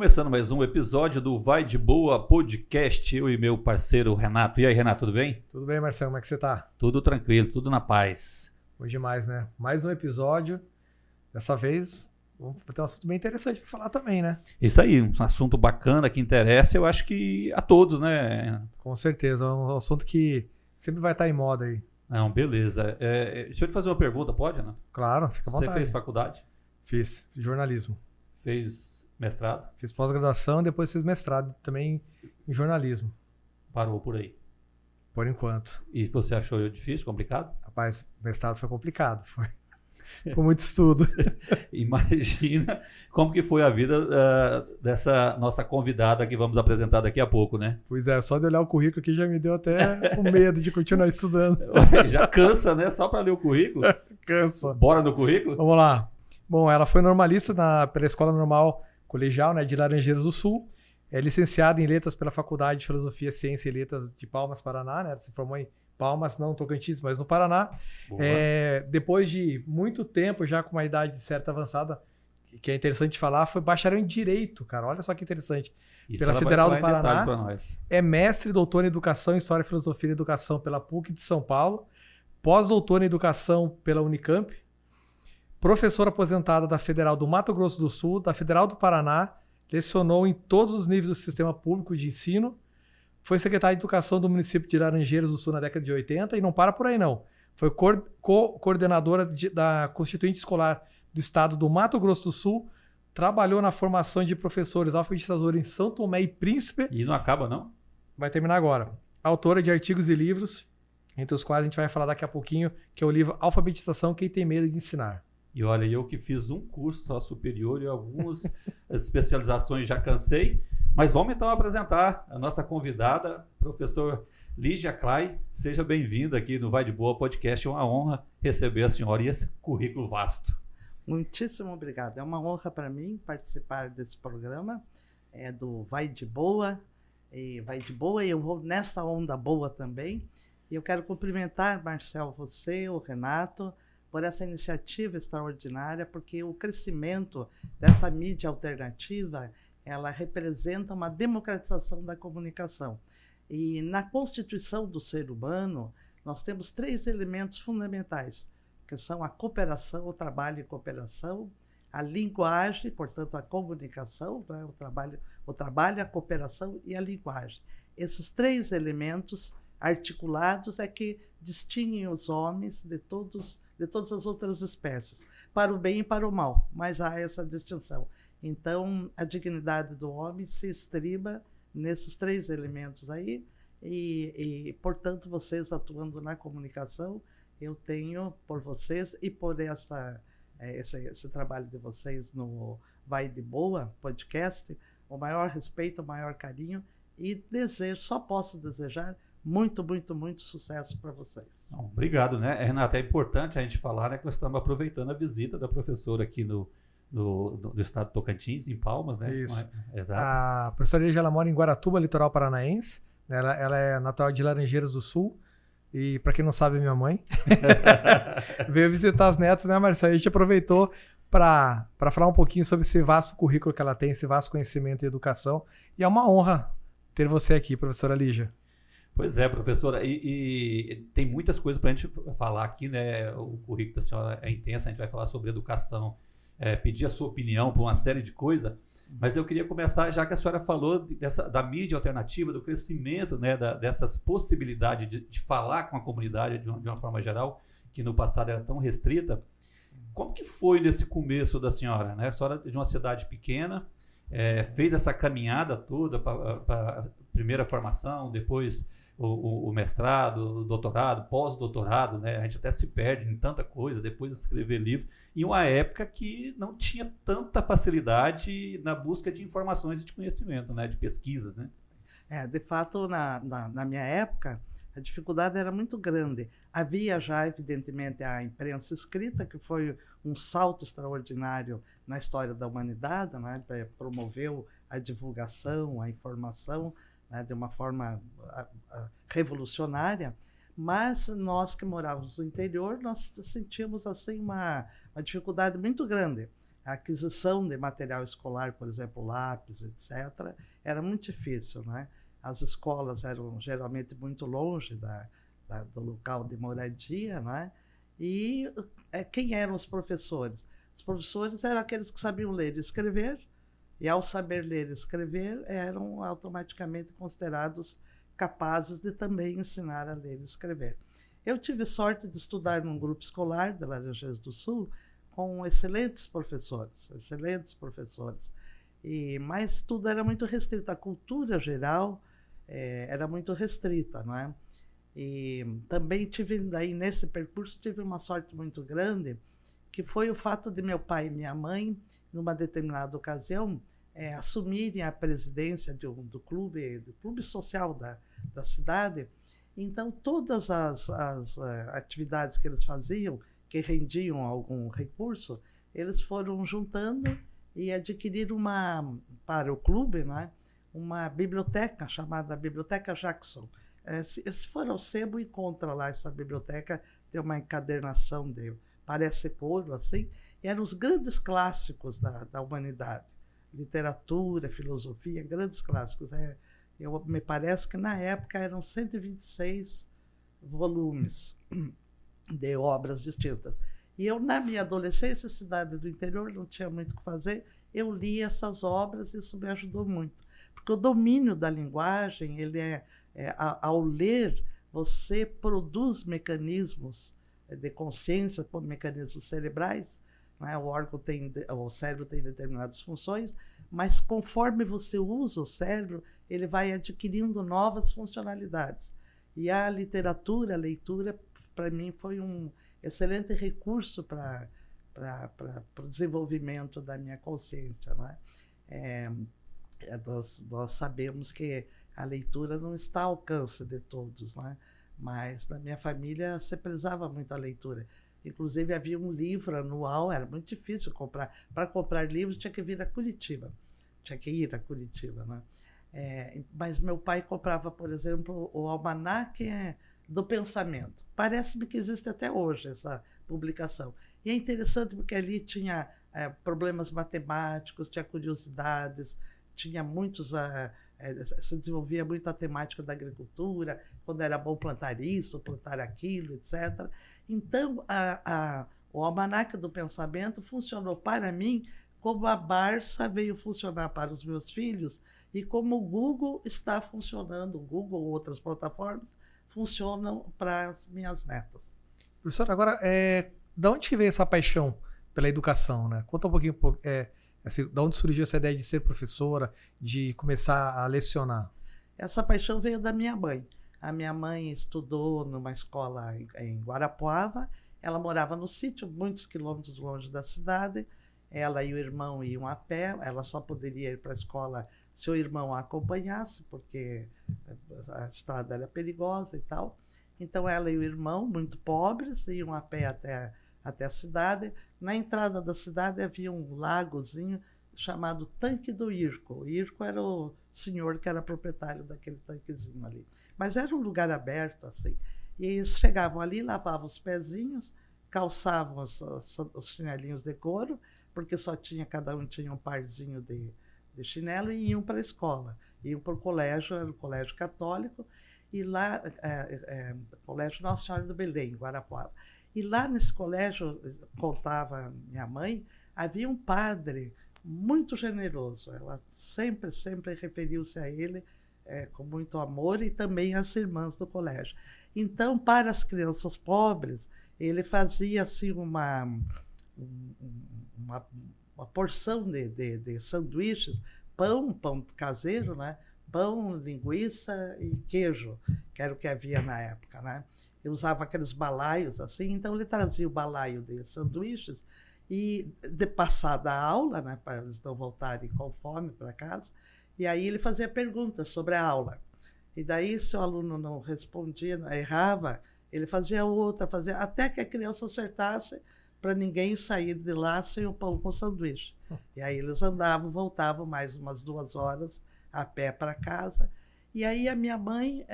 Começando mais um episódio do Vai de Boa Podcast, eu e meu parceiro Renato. E aí, Renato, tudo bem? Tudo bem, Marcelo, como é que você tá? Tudo tranquilo, tudo na paz. Bom demais, né? Mais um episódio. Dessa vez, vamos ter um assunto bem interessante para falar também, né? Isso aí, um assunto bacana que interessa, eu acho que a todos, né? Com certeza, é um assunto que sempre vai estar em moda aí. Não, beleza. Deixa eu te fazer uma pergunta, pode, Renato? Claro, fica à vontade. Você fez faculdade? Fiz jornalismo. Fez mestrado? Fiz pós-graduação e depois fiz mestrado também em jornalismo. Parou por aí. Por enquanto. E você achou difícil, complicado? Rapaz, o mestrado foi complicado. Foi muito estudo. Imagina como que foi a vida dessa nossa convidada que vamos apresentar daqui a pouco, né? Pois é, só de olhar o currículo aqui já me deu até o medo de continuar estudando. Já cansa, né? Só para ler o currículo? Cansa. Bora no currículo? Vamos lá. Bom, ela foi normalista pela Escola Normal Colegial, né, de Laranjeiras do Sul. É licenciada em Letras pela Faculdade de Filosofia, Ciência e Letras de Palmas, Paraná, né? Ela se formou em Palmas, não Tocantins, mas no Paraná. Depois de muito tempo, já com uma idade certa avançada, que é interessante falar, foi bacharel em Direito, cara. Olha só que interessante. Isso pela Federal do Paraná. Nós. É mestre e doutor em Educação, História, Filosofia e Educação pela PUC de São Paulo. Pós-doutor em Educação pela Unicamp. Professora aposentada da Federal do Mato Grosso do Sul, da Federal do Paraná. Lecionou em todos os níveis do sistema público de ensino. Foi secretário de Educação do município de Laranjeiras do Sul na década de 80 e não para por aí não. Foi coordenadora da Constituinte Escolar do Estado do Mato Grosso do Sul. Trabalhou na formação de professores alfabetizadores em São Tomé e Príncipe. E não acaba, não? Vai terminar agora. Autora de artigos e livros, entre os quais a gente vai falar daqui a pouquinho, que é o livro Alfabetização, Quem Tem Medo de Ensinar. E olha, eu que fiz um curso só superior e algumas especializações já cansei, mas vamos então apresentar a nossa convidada, professor Lígia Clay. Seja bem-vinda aqui no Vai de Boa Podcast. É uma honra receber a senhora e esse currículo vasto. Muitíssimo obrigado. É uma honra para mim participar desse programa, do Vai de Boa. E eu vou nessa onda boa também. E eu quero cumprimentar, Marcelo, você, o Renato, por essa iniciativa extraordinária, porque o crescimento dessa mídia alternativa, ela representa uma democratização da comunicação. E na constituição do ser humano, nós temos 3 elementos fundamentais, que são a cooperação, o trabalho em cooperação, a linguagem, portanto, a comunicação, né? o trabalho, a cooperação e a linguagem. Esses 3 elementos articulados é que distinguem os homens de todas as outras espécies, para o bem e para o mal, mas há essa distinção. Então, a dignidade do homem se estriba nesses 3 elementos aí, e portanto, vocês atuando na comunicação, eu tenho por vocês e por esse trabalho de vocês no Vai de Boa Podcast, o maior respeito, o maior carinho, e só posso desejar muito, muito, muito sucesso para vocês. Obrigado, né, Renata? É importante a gente falar, né, que nós estamos aproveitando a visita da professora aqui no estado de Tocantins, em Palmas, né? Isso. Exato. A professora Lígia, ela mora em Guaratuba, litoral paranaense. Ela é natural de Laranjeiras do Sul. E, para quem não sabe, é minha mãe. Veio visitar as netas, né, Marcelo? A gente aproveitou para falar um pouquinho sobre esse vasto currículo que ela tem, esse vasto conhecimento e educação. E é uma honra ter você aqui, professora Lígia. Pois é, professora, e tem muitas coisas para a gente falar aqui, né? O currículo da senhora é intenso, a gente vai falar sobre educação, pedir a sua opinião por uma série de coisas, mas eu queria começar, já que a senhora falou da mídia alternativa, do crescimento, né, dessas possibilidades de falar com a comunidade de uma forma geral, que no passado era tão restrita. Como que foi nesse começo da senhora, né? A senhora de uma cidade pequena, fez essa caminhada toda para a primeira formação, depois o mestrado, o doutorado, pós-doutorado, né? A gente até se perde em tanta coisa, depois de escrever livro, em uma época que não tinha tanta facilidade na busca de informações e de conhecimento, né? De pesquisas, né? De fato, na minha época, a dificuldade era muito grande. Havia já, evidentemente, a imprensa escrita, que foi um salto extraordinário na história da humanidade, né? Promoveu a divulgação, a informação, né? De uma forma revolucionária, mas nós que morávamos no interior, nós sentíamos assim uma dificuldade muito grande. A aquisição de material escolar, por exemplo, lápis, etc., era muito difícil, né? As escolas eram geralmente muito longe do local de moradia, né? E quem eram os professores? Os professores eram aqueles que sabiam ler e escrever, e ao saber ler e escrever, eram automaticamente considerados capazes de também ensinar a ler e escrever. Eu tive sorte de estudar num grupo escolar de Laranjeiras do Sul com excelentes professores, mas tudo era muito restrito, a cultura geral era muito restrita, não é? E também daí nesse percurso, tive uma sorte muito grande, que foi o fato de meu pai e minha mãe, numa determinada ocasião, assumirem a presidência do clube social da cidade. Então, todas as atividades que eles faziam, que rendiam algum recurso, eles foram juntando e adquiriram para o clube, né, uma biblioteca chamada Biblioteca Jackson. Se for ao sebo, encontra lá essa biblioteca, tem uma encadernação parece couro, assim, e eram os grandes clássicos da humanidade. Literatura, filosofia, grandes clássicos. Me parece que na época eram 126 volumes de obras distintas. E eu, na minha adolescência, cidade do interior, não tinha muito o que fazer, eu li essas obras e isso me ajudou muito. Porque o domínio da linguagem, ao ler, você produz mecanismos de consciência, mecanismos cerebrais, né? O cérebro tem determinadas funções, mas conforme você usa o cérebro, ele vai adquirindo novas funcionalidades. E a literatura, a leitura, para mim, foi um excelente recurso para o desenvolvimento da minha consciência, né? Nós sabemos que a leitura não está ao alcance de todos, né? Mas na minha família se prezava muito a leitura. Inclusive havia um livro anual, era muito difícil comprar. Para comprar livros tinha que ir a Curitiba, né? Mas meu pai comprava, por exemplo, o Almanaque do Pensamento. Parece-me que existe até hoje essa publicação. E é interessante porque ali tinha problemas matemáticos, tinha curiosidades, tinha muitos... se desenvolvia muito a temática da agricultura, quando era bom plantar isso, plantar aquilo, etc. Então, o Almanaque do Pensamento funcionou para mim como a Barça veio funcionar para os meus filhos e como o Google está funcionando, o Google ou outras plataformas funcionam para as minhas netas. Professora, agora, de onde que veio essa paixão pela educação, né? Conta um pouquinho, assim, de onde surgiu essa ideia de ser professora, de começar a lecionar? Essa paixão veio da minha mãe. A minha mãe estudou numa escola em Guarapuava, ela morava no sítio, muitos quilômetros longe da cidade, ela e o irmão iam a pé, ela só poderia ir para a escola se o irmão a acompanhasse, porque a estrada era perigosa e tal. Então ela e o irmão, muito pobres, iam a pé até a cidade. Na entrada da cidade havia um lagozinho chamado Tanque do Irco. O Irco era o senhor que era proprietário daquele tanquezinho ali. Mas era um lugar aberto, assim. E eles chegavam ali, lavavam os pezinhos, calçavam os chinelinhos de couro, porque cada um tinha um parzinho de chinelo, e iam para a escola. Iam para o colégio, era o colégio católico, e lá, Colégio Nossa Senhora do Belém, em Guarapuava. E lá nesse colégio, contava minha mãe, havia um padre muito generoso. Ela sempre referiu-se a ele com muito amor, e também às irmãs do colégio. Então, para as crianças pobres, ele fazia assim uma porção de sanduíches, pão caseiro, né? Pão, linguiça e queijo, que era o que havia na época, né? Eu usava aqueles balaios assim, então ele trazia o balaio de sanduíches e, de passada a aula, né, para eles não voltarem com fome para casa, e aí ele fazia perguntas sobre a aula. E daí, se o aluno não respondia, errava, ele fazia outra, até que a criança acertasse, para ninguém sair de lá sem o pão com sanduíche. E aí eles andavam, voltavam mais umas 2 horas a pé para casa. E aí a minha mãe,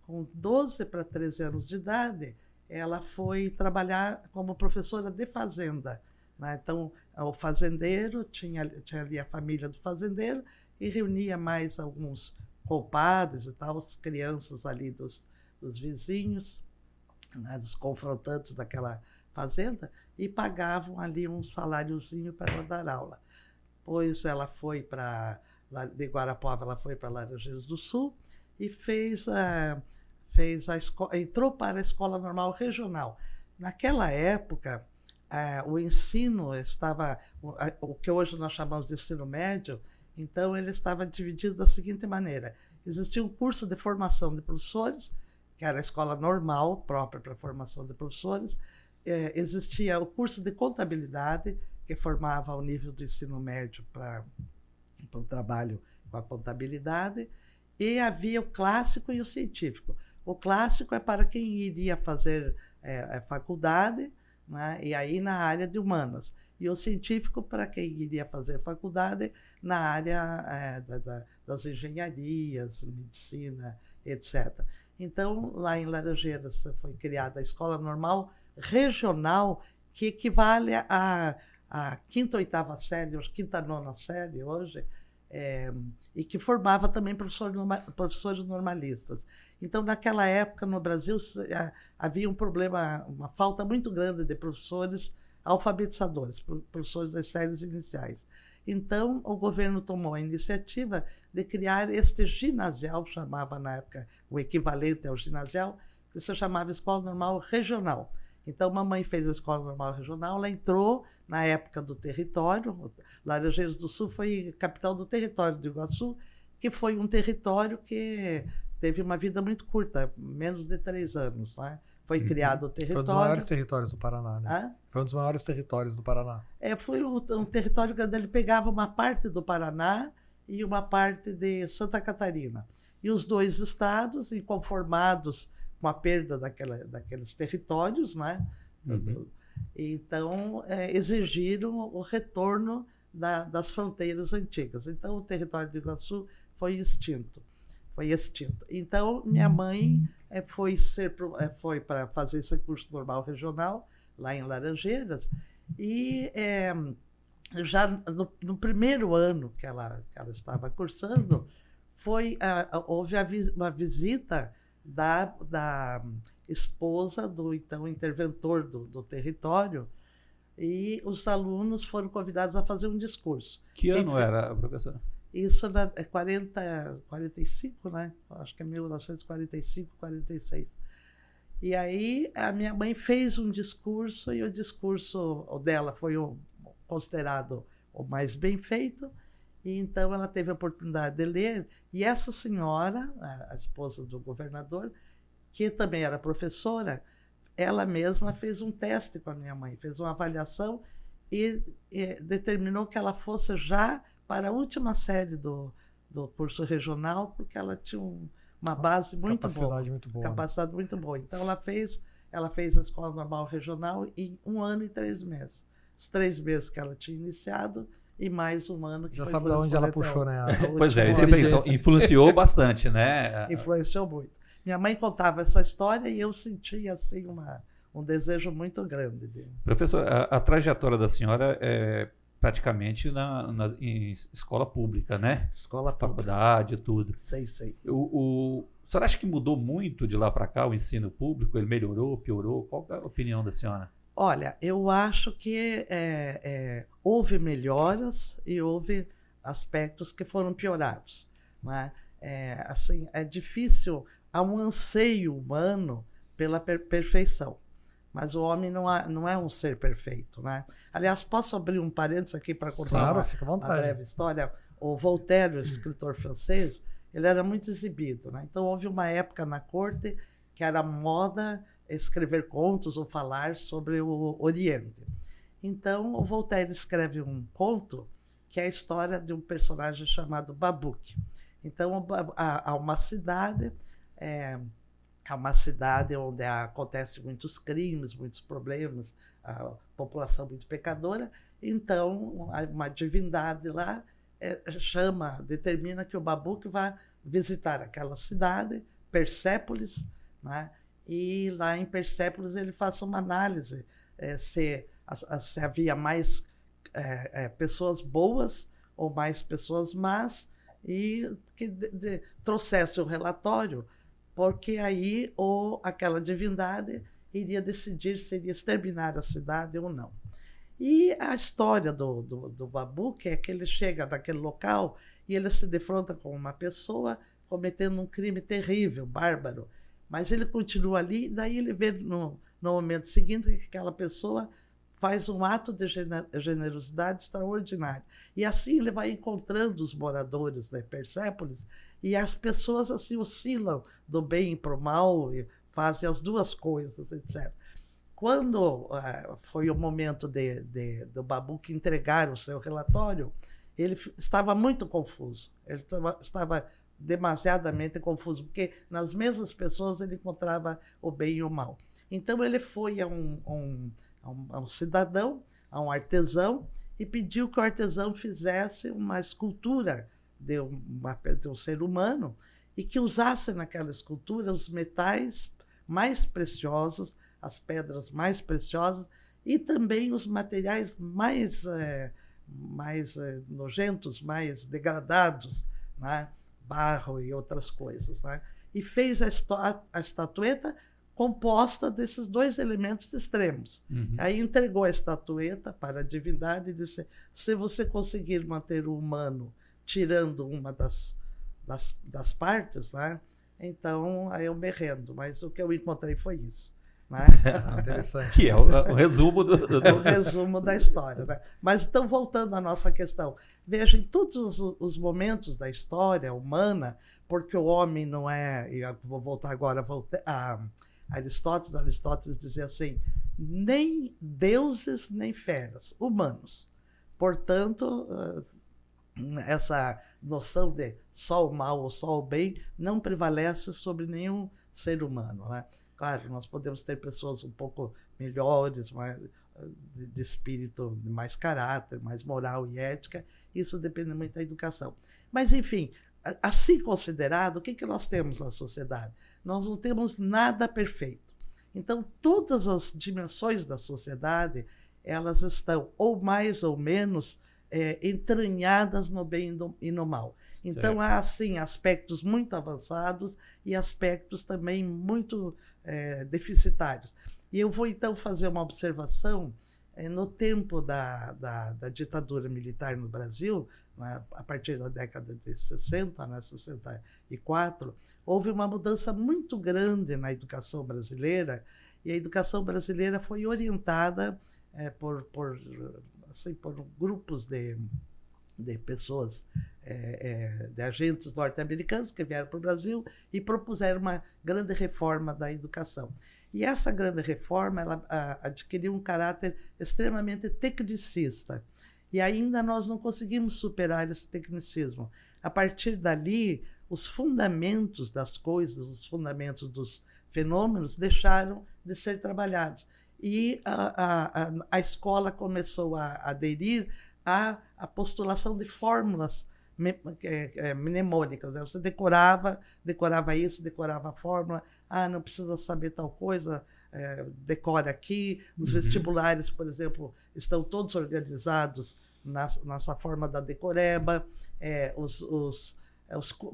com 12 para 13 anos de idade, ela foi trabalhar como professora de fazenda né? Então, o fazendeiro, tinha ali a família do fazendeiro, e reunia mais alguns compadres e tal, as crianças ali dos vizinhos, né, dos confrontantes daquela fazenda, e pagavam ali um saláriozinho para ela dar aula. Pois ela foi de Guarapuava, ela foi para Laranjeiras do Sul e entrou para a Escola Normal Regional. Naquela época, o ensino estava, o que hoje nós chamamos de ensino médio, então ele estava dividido da seguinte maneira: existia um curso de formação de professores, que era a escola normal, própria para a formação de professores, existia o curso de contabilidade, que formava o nível do ensino médio para o trabalho com a contabilidade, e havia o clássico e o científico. O clássico é para quem iria fazer faculdade, né, e aí na área de humanas. E o científico para quem iria fazer faculdade na área das engenharias, medicina, etc. Então, lá em Laranjeiras foi criada a Escola Normal Regional, que equivale à quinta, oitava série, quinta, nona série hoje, e que formava também professores normalistas. Então, naquela época, no Brasil, havia um problema, uma falta muito grande de professores alfabetizadores, professores das séries iniciais. Então, o governo tomou a iniciativa de criar este ginasial, chamava na época o equivalente ao ginasial, que se chamava Escola Normal Regional. Então, mamãe fez a Escola Normal Regional, ela entrou na época do território. Laranjeiras do Sul foi capital do território do Iguaçu, que foi um território que teve uma vida muito curta, menos de 3 anos, né? Foi criado o território. Foi um dos maiores territórios do Paraná, né? Ah? Foi um dos maiores territórios do Paraná. Foi um território que ele pegava uma parte do Paraná e uma parte de Santa Catarina. E os dois estados, inconformados com a perda daqueles territórios, né? Uhum. Então, exigiram o retorno das fronteiras antigas. Então, o território do Iguaçu foi extinto. Então, minha mãe foi para fazer esse curso normal regional, lá em Laranjeiras, e já no primeiro ano que ela estava cursando, houve uma visita da esposa do então interventor do território, e os alunos foram convidados a fazer um discurso. Que ano era, professora? Isso é 45, né? Acho que é 1945, 46. E aí a minha mãe fez um discurso, e o discurso dela foi considerado o mais bem feito, e então ela teve a oportunidade de ler, e essa senhora, a esposa do governador, que também era professora, ela mesma fez um teste com a minha mãe, fez uma avaliação e determinou que ela fosse já para a última série do curso regional, porque ela tinha uma base muito boa. Capacidade muito boa. Então, ela fez a Escola Normal Regional em 1 ano e 3 meses. Os 3 meses que ela tinha iniciado e mais 1 ano que já foi... Já sabe de onde ela puxou, né? Pois é, então, influenciou bastante, né? Influenciou muito. Minha mãe contava essa história e eu sentia, assim, um desejo muito grande dele. Professor, a trajetória da senhora é praticamente em escola pública, né? Escola faculdade, tudo. Sei. O senhor acha que mudou muito de lá para cá o ensino público? Ele melhorou, piorou? Qual é a opinião da senhora? Olha, eu acho que houve melhoras e houve aspectos que foram piorados, né? Assim, é difícil, há um anseio humano pela perfeição. Mas o homem não é um ser perfeito, né? Aliás, posso abrir um parênteses aqui para contar uma breve história? O Voltaire, o escritor francês, ele era muito exibido, né? Então, houve uma época na corte que era moda escrever contos ou falar sobre o Oriente. Então, o Voltaire escreve um conto que é a história de um personagem chamado Babuque. Então, há uma cidade... É uma cidade onde acontecem muitos crimes, muitos problemas, a população muito pecadora. Então, uma divindade lá determina que o Babuque vá visitar aquela cidade, Persépolis, né? E lá em Persépolis ele faça uma análise se se havia mais pessoas boas ou mais pessoas más, e que trouxesse um relatório, porque aí aquela divindade iria decidir se iria exterminar a cidade ou não. E a história do Babuque é que ele chega naquele local e ele se defronta com uma pessoa cometendo um crime terrível, bárbaro, mas ele continua ali, e daí ele vê no momento seguinte que aquela pessoa faz um ato de generosidade extraordinário. E assim ele vai encontrando os moradores de Persépolis, e as pessoas assim oscilam do bem para o mal, e fazem as duas coisas, etc. Quando foi o momento do Babuque entregar o seu relatório, ele estava muito confuso. Ele estava demasiadamente confuso, porque nas mesmas pessoas ele encontrava o bem e o mal. Então ele foi a um cidadão, a um artesão, e pediu que o artesão fizesse uma escultura de um ser humano e que usasse naquela escultura os metais mais preciosos, as pedras mais preciosas e também os materiais mais nojentos, mais degradados, né? Barro e outras coisas, né? E fez a estatueta composta desses dois elementos extremos. Uhum. Aí entregou a estatueta para a divindade e disse: se você conseguir manter o humano tirando uma das partes, né? Então aí eu me rendo, mas o que eu encontrei foi isso. Né? Interessante. Que é o resumo o resumo da história. Né? Mas então, voltando à nossa questão, veja, em todos os momentos da história humana, porque o homem não é, eu vou voltar agora a Aristóteles dizia assim, nem deuses nem feras, humanos. Portanto, essa noção de só o mal ou só o bem não prevalece sobre nenhum ser humano, né? Claro, nós podemos ter pessoas um pouco melhores, de espírito, de mais caráter, mais moral e ética. Isso depende muito da educação. Mas, enfim, assim considerado, o que nós temos na sociedade? Nós não temos nada perfeito. Então, todas as dimensões da sociedade, elas estão ou mais ou menos entranhadas no bem e no mal. Então, há, assim, aspectos muito avançados e aspectos também muito deficitários. E eu vou, então, fazer uma observação. No tempo da ditadura militar no Brasil, né, a partir da década de 60, né, 64, houve uma mudança muito grande na educação brasileira, e a educação brasileira foi orientada por grupos de pessoas, de agentes norte-americanos que vieram para o Brasil e propuseram uma grande reforma da educação. E essa grande reforma ela adquiriu um caráter extremamente tecnicista. E ainda nós não conseguimos superar esse tecnicismo. A partir dali, os fundamentos das coisas, os fundamentos dos fenômenos deixaram de ser trabalhados. E a escola começou a aderir à postulação de fórmulas mnemônicas, né? Você decorava isso, decorava a fórmula, não precisa saber tal coisa, decora aqui. Os vestibulares, por exemplo, estão todos organizados nessa forma da decoreba, os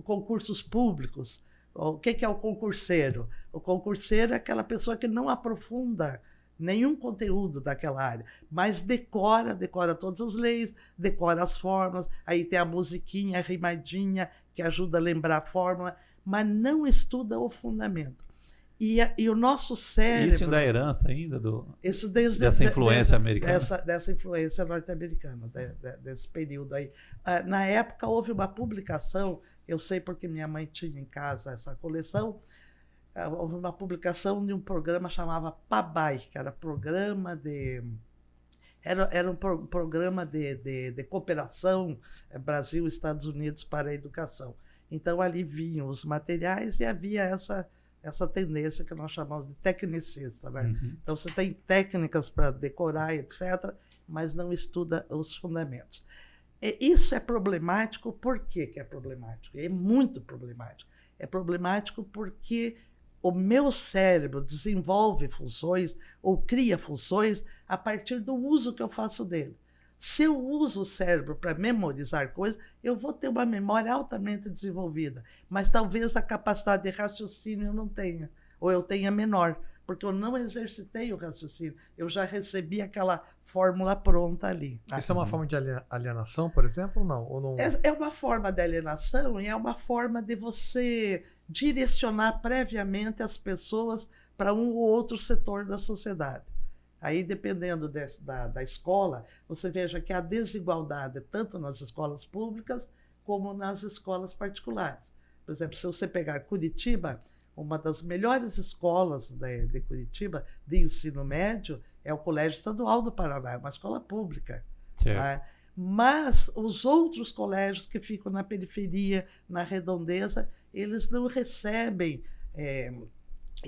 concursos públicos. O que é o concurseiro? O concurseiro é aquela pessoa que não aprofunda nenhum conteúdo daquela área, mas decora todas as leis, decora as fórmulas, aí tem a musiquinha, a rimadinha, que ajuda a lembrar a fórmula, mas não estuda o fundamento. E o nosso cérebro... Isso da herança ainda? Dessa influência americana? Dessa influência norte-americana, desse período aí. Na época, houve uma publicação, eu sei porque minha mãe tinha em casa essa coleção, houve uma publicação de um programa chamava PABAI, que era programa era um programa de cooperação Brasil e Estados Unidos para a educação. Então, ali vinham os materiais e havia essa tendência que nós chamamos de tecnicista, né? Uhum. Então, você tem técnicas para decorar, etc., mas não estuda os fundamentos. Isso é problemático. Por que é problemático? É muito problemático. É problemático porque o meu cérebro desenvolve funções ou cria funções a partir do uso que eu faço dele. Se eu uso o cérebro para memorizar coisas, eu vou ter uma memória altamente desenvolvida, mas talvez a capacidade de raciocínio eu não tenha, ou eu tenha menor, porque eu não exercitei o raciocínio, eu já recebi aquela fórmula pronta ali. Isso é uma forma de alienação, por exemplo, ou não? Ou não... É uma forma de alienação e é uma forma de você direcionar previamente as pessoas para um ou outro setor da sociedade. Aí, dependendo da escola, você veja que há desigualdade tanto nas escolas públicas como nas escolas particulares. Por exemplo, se você pegar Curitiba, uma das melhores escolas de Curitiba de ensino médio é o Colégio Estadual do Paraná, é uma escola pública. Tá? Mas os outros colégios que ficam na periferia, na redondeza, eles não recebem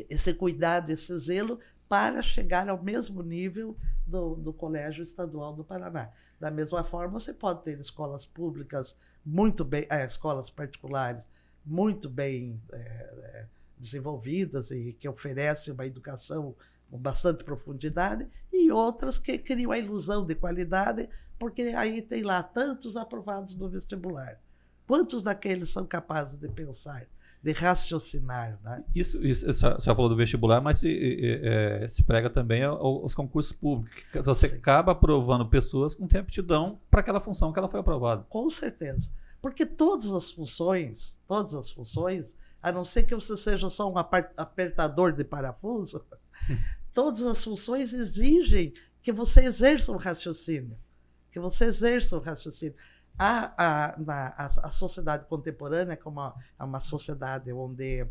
esse cuidado, esse zelo para chegar ao mesmo nível do Colégio Estadual do Paraná. Da mesma forma, você pode ter escolas públicas muito bem, escolas particulares muito bem desenvolvidas e que oferecem uma educação com bastante profundidade, e outras que criam a ilusão de qualidade, porque aí tem lá tantos aprovados no vestibular. Quantos daqueles são capazes de pensar, de raciocinar? Né? Isso a senhora falou do vestibular, mas se prega também aos concursos públicos. Você Sim. acaba aprovando pessoas com tempo de aptidão para aquela função que ela foi aprovada. Com certeza. Porque todas as funções, a não ser que você seja só um apertador de parafuso, todas as funções exigem que você exerça um raciocínio. A sociedade contemporânea, como é uma sociedade onde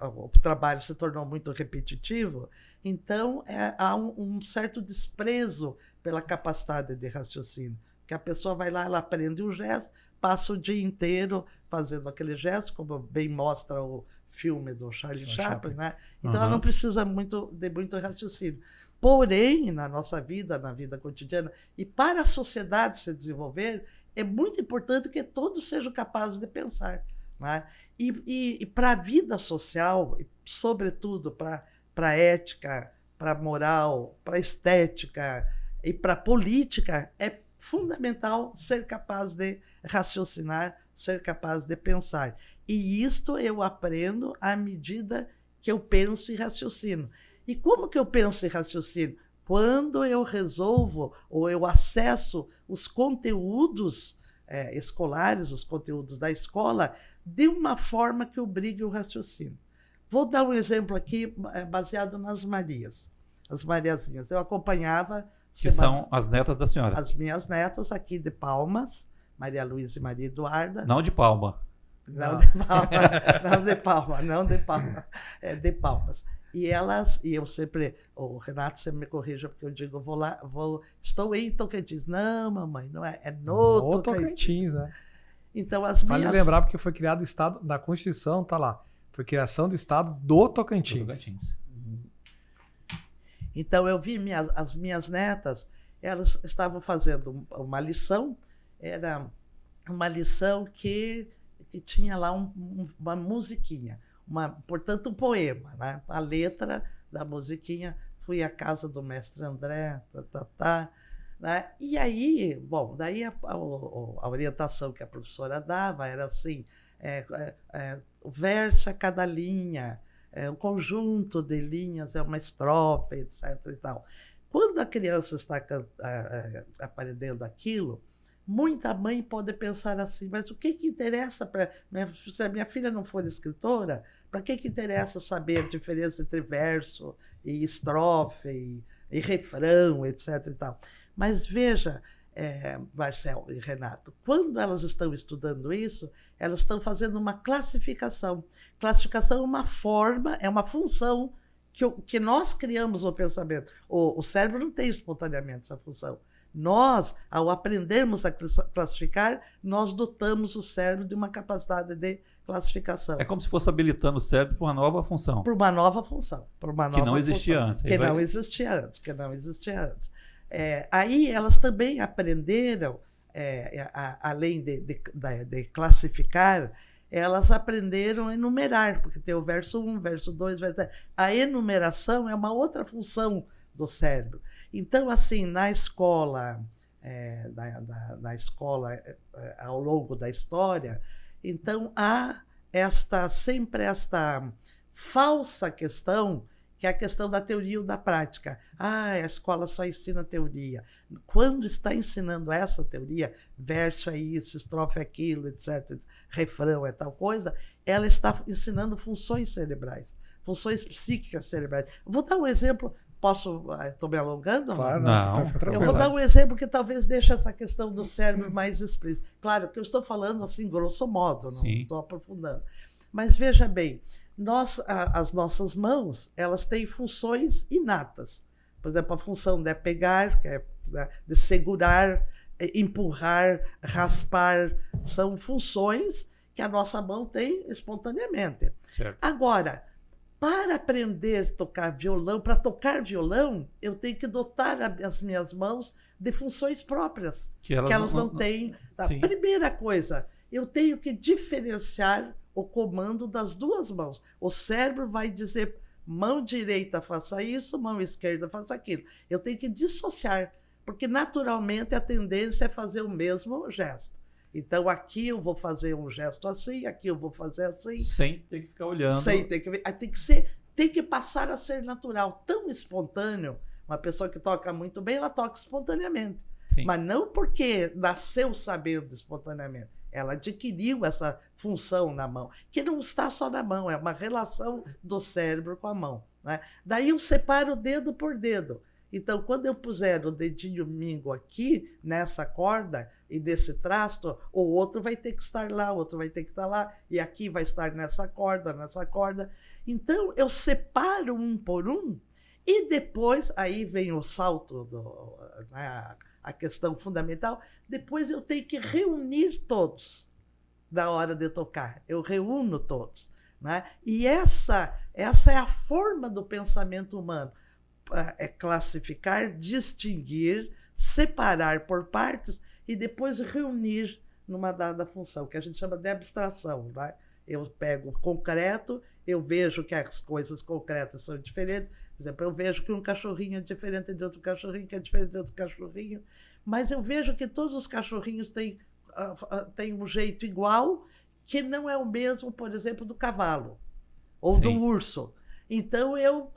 o trabalho se tornou muito repetitivo, então há um certo desprezo pela capacidade de raciocínio. Que a pessoa vai lá, ela aprende um gesto, passa o dia inteiro fazendo aquele gesto, como bem mostra o filme do Charlie Chaplin, né? Então ela não precisa de muito raciocínio. Porém, na nossa vida, na vida cotidiana, e para a sociedade se desenvolver, é muito importante que todos sejam capazes de pensar. Né? E para a vida social, sobretudo para a ética, para a moral, para a estética e para a política, é fundamental ser capaz de raciocinar, ser capaz de pensar. E isto eu aprendo à medida que eu penso e raciocino. E como que eu penso e raciocino? Quando eu resolvo ou eu acesso os conteúdos escolares, os conteúdos da escola, de uma forma que obrigue o raciocínio. Vou dar um exemplo aqui baseado nas Marias. As Mariazinhas. Eu acompanhava... Que são as netas da senhora. As minhas netas aqui de Palmas, Maria Luísa e Maria Eduarda. Não de Palma. Não de Palma, não de Palma. É de Palmas. E eu sempre, o Renato sempre me corrija, porque eu digo, estou em Tocantins. Não, mamãe, não é, é no Tocantins, né? Então, as minhas... Vale lembrar, porque foi criado o Estado, da Constituição, tá lá, foi criação do Estado do Tocantins. Então, eu vi as minhas netas, elas estavam fazendo uma lição, era uma lição que tinha lá uma musiquinha, portanto, um poema. Né? A letra da musiquinha, fui à casa do mestre André, né? E aí, bom, daí a orientação que a professora dava era assim, o verso é cada linha, um conjunto de linhas é uma estrofe, etc. E tal. Quando a criança está aprendendo aquilo, muita mãe pode pensar assim, mas o que interessa para... Se a minha filha não for escritora, para que interessa saber a diferença entre verso e estrofe e refrão, etc. E tal. Mas veja, Marcel e Renato, quando elas estão estudando isso, elas estão fazendo uma classificação. Classificação é uma forma, é uma função que nós criamos no pensamento. O cérebro não tem espontaneamente essa função. Nós, ao aprendermos a classificar, nós dotamos o cérebro de uma capacidade de classificação. É como se fosse habilitando o cérebro para uma nova função. Para uma nova função. Que não existia antes. Que não existia antes. Aí elas também aprenderam, além de classificar, elas aprenderam a enumerar, porque tem o verso 1, verso 2, verso 3. A enumeração é uma outra função do cérebro. Então, assim, na escola, ao longo da história, então há sempre esta falsa questão, que é a questão da teoria ou da prática. A escola só ensina teoria. Quando está ensinando essa teoria, verso é isso, estrofe é aquilo, etc., refrão é tal coisa, ela está ensinando funções cerebrais, funções psíquicas cerebrais. Vou dar um exemplo. Estou me alongando? Claro, não. Eu vou dar um exemplo que talvez deixe essa questão do cérebro mais explícita. Claro que eu estou falando assim, grosso modo, não estou aprofundando. Mas veja bem, as nossas mãos, elas têm funções inatas. Por exemplo, a função de pegar, que é de segurar, empurrar, raspar, são funções que a nossa mão tem espontaneamente. Certo. Agora, para aprender a tocar violão, para tocar violão, eu tenho que dotar as minhas mãos de funções próprias, que elas não têm. A primeira coisa, eu tenho que diferenciar o comando das duas mãos. O cérebro vai dizer, mão direita faça isso, mão esquerda faça aquilo. Eu tenho que dissociar, porque naturalmente a tendência é fazer o mesmo gesto. Então, aqui eu vou fazer um gesto assim, aqui eu vou fazer assim. Sem ter que ficar olhando. Sem ter que ver. Tem que passar a ser natural, tão espontâneo. Uma pessoa que toca muito bem, ela toca espontaneamente. Sim. Mas não porque nasceu sabendo espontaneamente. Ela adquiriu essa função na mão, que não está só na mão, é uma relação do cérebro com a mão, né? Daí eu separo dedo por dedo. Então, quando eu puser o dedinho mindinho aqui, nessa corda e nesse trasto, o outro vai ter que estar lá, o outro vai ter que estar lá, e aqui vai estar nessa corda, nessa corda. Então, eu separo um por um, e depois, aí vem o salto, a questão fundamental, depois eu tenho que reunir todos na hora de tocar. Eu reúno todos, né? E essa é a forma do pensamento humano. É classificar, distinguir, separar por partes e depois reunir numa dada função, que a gente chama de abstração, né? Eu pego concreto, eu vejo que as coisas concretas são diferentes. Por exemplo, eu vejo que um cachorrinho é diferente de outro cachorrinho, que é diferente de outro cachorrinho, mas eu vejo que todos os cachorrinhos têm um jeito igual, que não é o mesmo, por exemplo, do cavalo ou do urso. Então, eu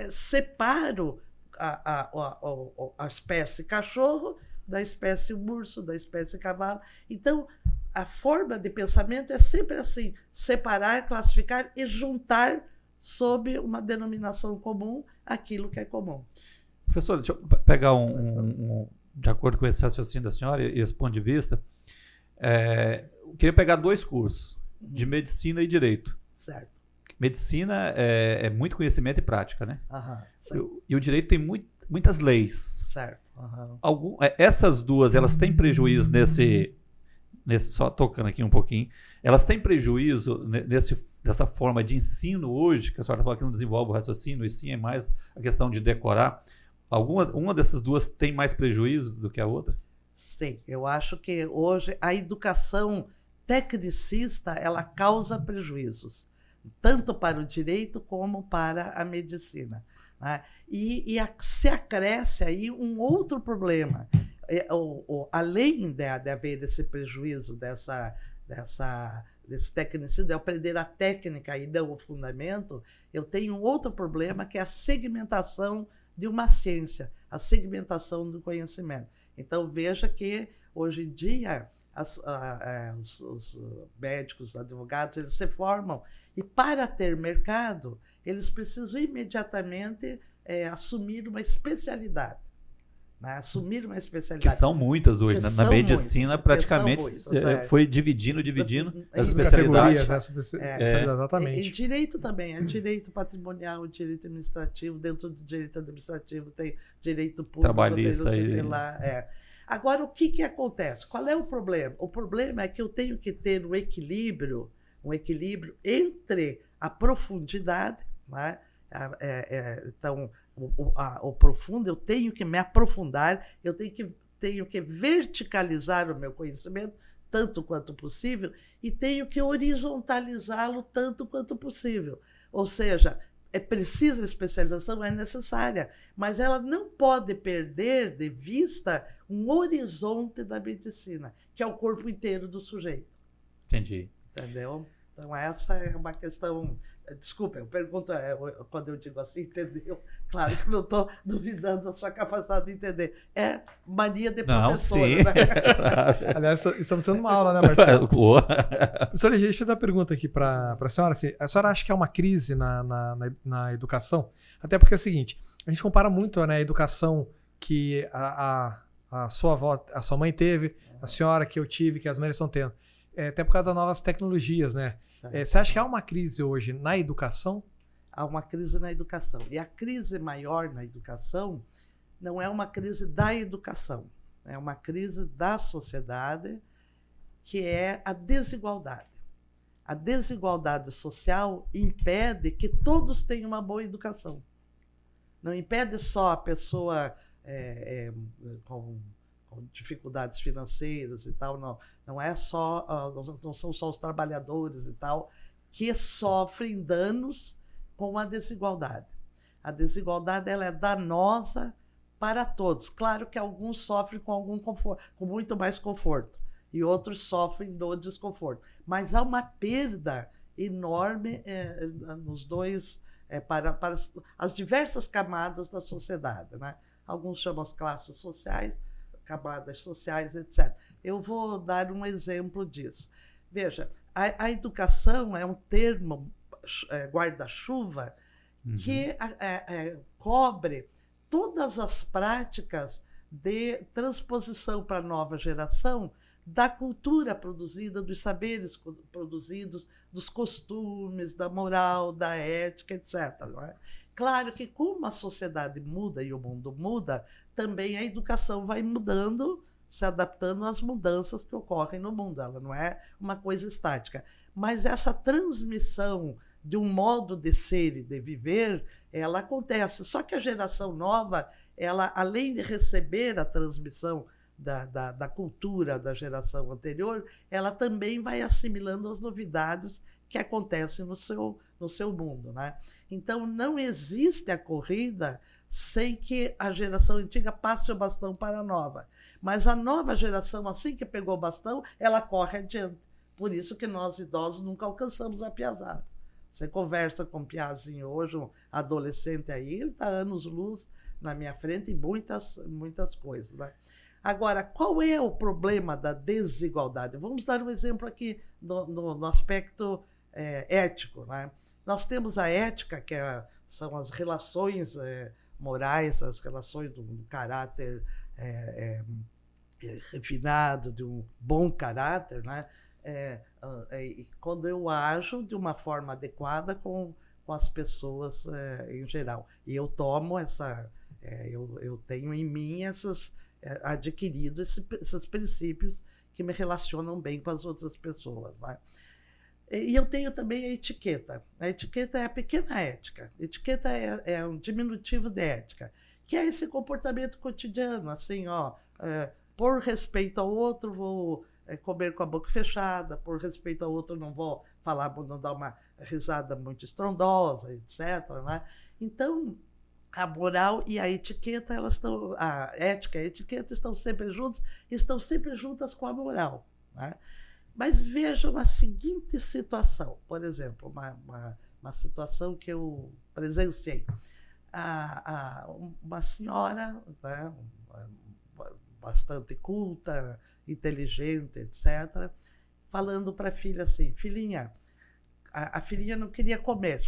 separo a espécie cachorro da espécie urso, da espécie cavalo. Então, a forma de pensamento é sempre assim, separar, classificar e juntar sob uma denominação comum aquilo que é comum. Professor, deixa eu pegar de acordo com esse raciocínio da senhora e esse ponto de vista, eu queria pegar 2 cursos, de medicina e direito. Certo. Medicina é muito conhecimento e prática, né? Uhum, e o direito tem muitas leis. Certo. Uhum. Essas duas, elas têm prejuízo nesse, só tocando aqui um pouquinho, elas têm prejuízo dessa forma de ensino hoje, que a senhora falou que não desenvolve o raciocínio, e sim é mais a questão de decorar. Uma dessas duas tem mais prejuízo do que a outra? Sim, eu acho que hoje a educação tecnicista, ela causa prejuízos, tanto para o direito como para a medicina, né? E se acresce aí um outro problema. Além de haver esse prejuízo desse tecnicismo, de aprender a técnica e não o fundamento, eu tenho um outro problema, que é a segmentação de uma ciência, a segmentação do conhecimento. Então, veja que, hoje em dia, os médicos, advogados, eles se formam e, para ter mercado, eles precisam imediatamente assumir uma especialidade. Né? Assumir uma especialidade. Que são muitas hoje. Na medicina, praticamente, foi dividindo as especialidades. Exatamente. E direito também. É direito patrimonial, direito administrativo. Dentro do direito administrativo tem direito público. Trabalhista. Agora, o que acontece? Qual é o problema? O problema é que eu tenho que ter um equilíbrio entre a profundidade, né? Então, o profundo, eu tenho que me aprofundar, eu tenho que verticalizar o meu conhecimento, tanto quanto possível e tenho que horizontalizá-lo tanto quanto possível. Ou seja, é precisa especialização, é necessária, mas ela não pode perder de vista um horizonte da medicina, que é o corpo inteiro do sujeito. Entendi. Entendeu? Então, essa é uma questão... Desculpa, eu pergunto, quando eu digo assim, entendeu? Claro que eu não estou duvidando da sua capacidade de entender. É mania de professora. Não, sim. Né? Aliás, estamos tendo uma aula, né, Marcelo? Professor, deixa eu fazer uma pergunta aqui para a senhora. Assim, a senhora acha que é uma crise na educação? Até porque é o seguinte, a gente compara muito, né, a educação que a sua avó, a sua mãe teve, a senhora que eu tive, que as mães estão tendo. Até por causa das novas tecnologias, né? Você acha que há uma crise hoje na educação? Há uma crise na educação. E a crise maior na educação não é uma crise da educação, é uma crise da sociedade, que é a desigualdade. A desigualdade social impede que todos tenham uma boa educação. Não impede só a pessoa com dificuldades financeiras e tal, não é só, não são só os trabalhadores e tal que sofrem danos com a desigualdade. A desigualdade ela é danosa para todos. Claro que alguns sofrem com algum conforto, com muito mais conforto, e outros sofrem do desconforto. Mas há uma perda enorme nos dois, para as diversas camadas da sociedade, né? Alguns chamam as classes sociais, camadas sociais, etc. Eu vou dar um exemplo disso. Veja, a educação é um termo guarda-chuva que cobre todas as práticas de transposição para a nova geração da cultura produzida, dos saberes produzidos, dos costumes, da moral, da ética, etc. Não é? Claro que como a sociedade muda e o mundo muda, também a educação vai mudando, se adaptando às mudanças que ocorrem no mundo. Ela não é uma coisa estática. Mas essa transmissão de um modo de ser e de viver, ela acontece. Só que a geração nova, ela, além de receber a transmissão da cultura da geração anterior, ela também vai assimilando as novidades que acontecem no seu mundo, né? Então, não existe a corrida sem que a geração antiga passe o bastão para a nova. Mas a nova geração, assim que pegou o bastão, ela corre adiante. Por isso que nós, idosos, nunca alcançamos a piazada. Você conversa com um piazinho hoje, um adolescente aí, ele está anos-luz na minha frente em muitas coisas, né? Agora, qual é o problema da desigualdade? Vamos dar um exemplo aqui no aspecto ético, né? Nós temos a ética, que são as relações morais, as relações do caráter refinado, de um bom caráter, né? Quando eu ajo de uma forma adequada com as pessoas em geral. E eu tomo eu tenho em mim adquirido esses princípios que me relacionam bem com as outras pessoas, né? E eu tenho também a etiqueta. A etiqueta é a pequena ética. A etiqueta é um diminutivo de ética, que é esse comportamento cotidiano, assim, por respeito ao outro, vou comer com a boca fechada, por respeito ao outro, não vou falar, não dar uma risada muito estrondosa, etc., né? Então, a moral e a etiqueta, a ética e a etiqueta estão sempre juntas com a moral, né? Mas vejam a seguinte situação, por exemplo, uma situação que eu presenciei. Uma senhora, né, bastante culta, inteligente, etc., falando para a filha assim: filhinha, a filhinha não queria comer,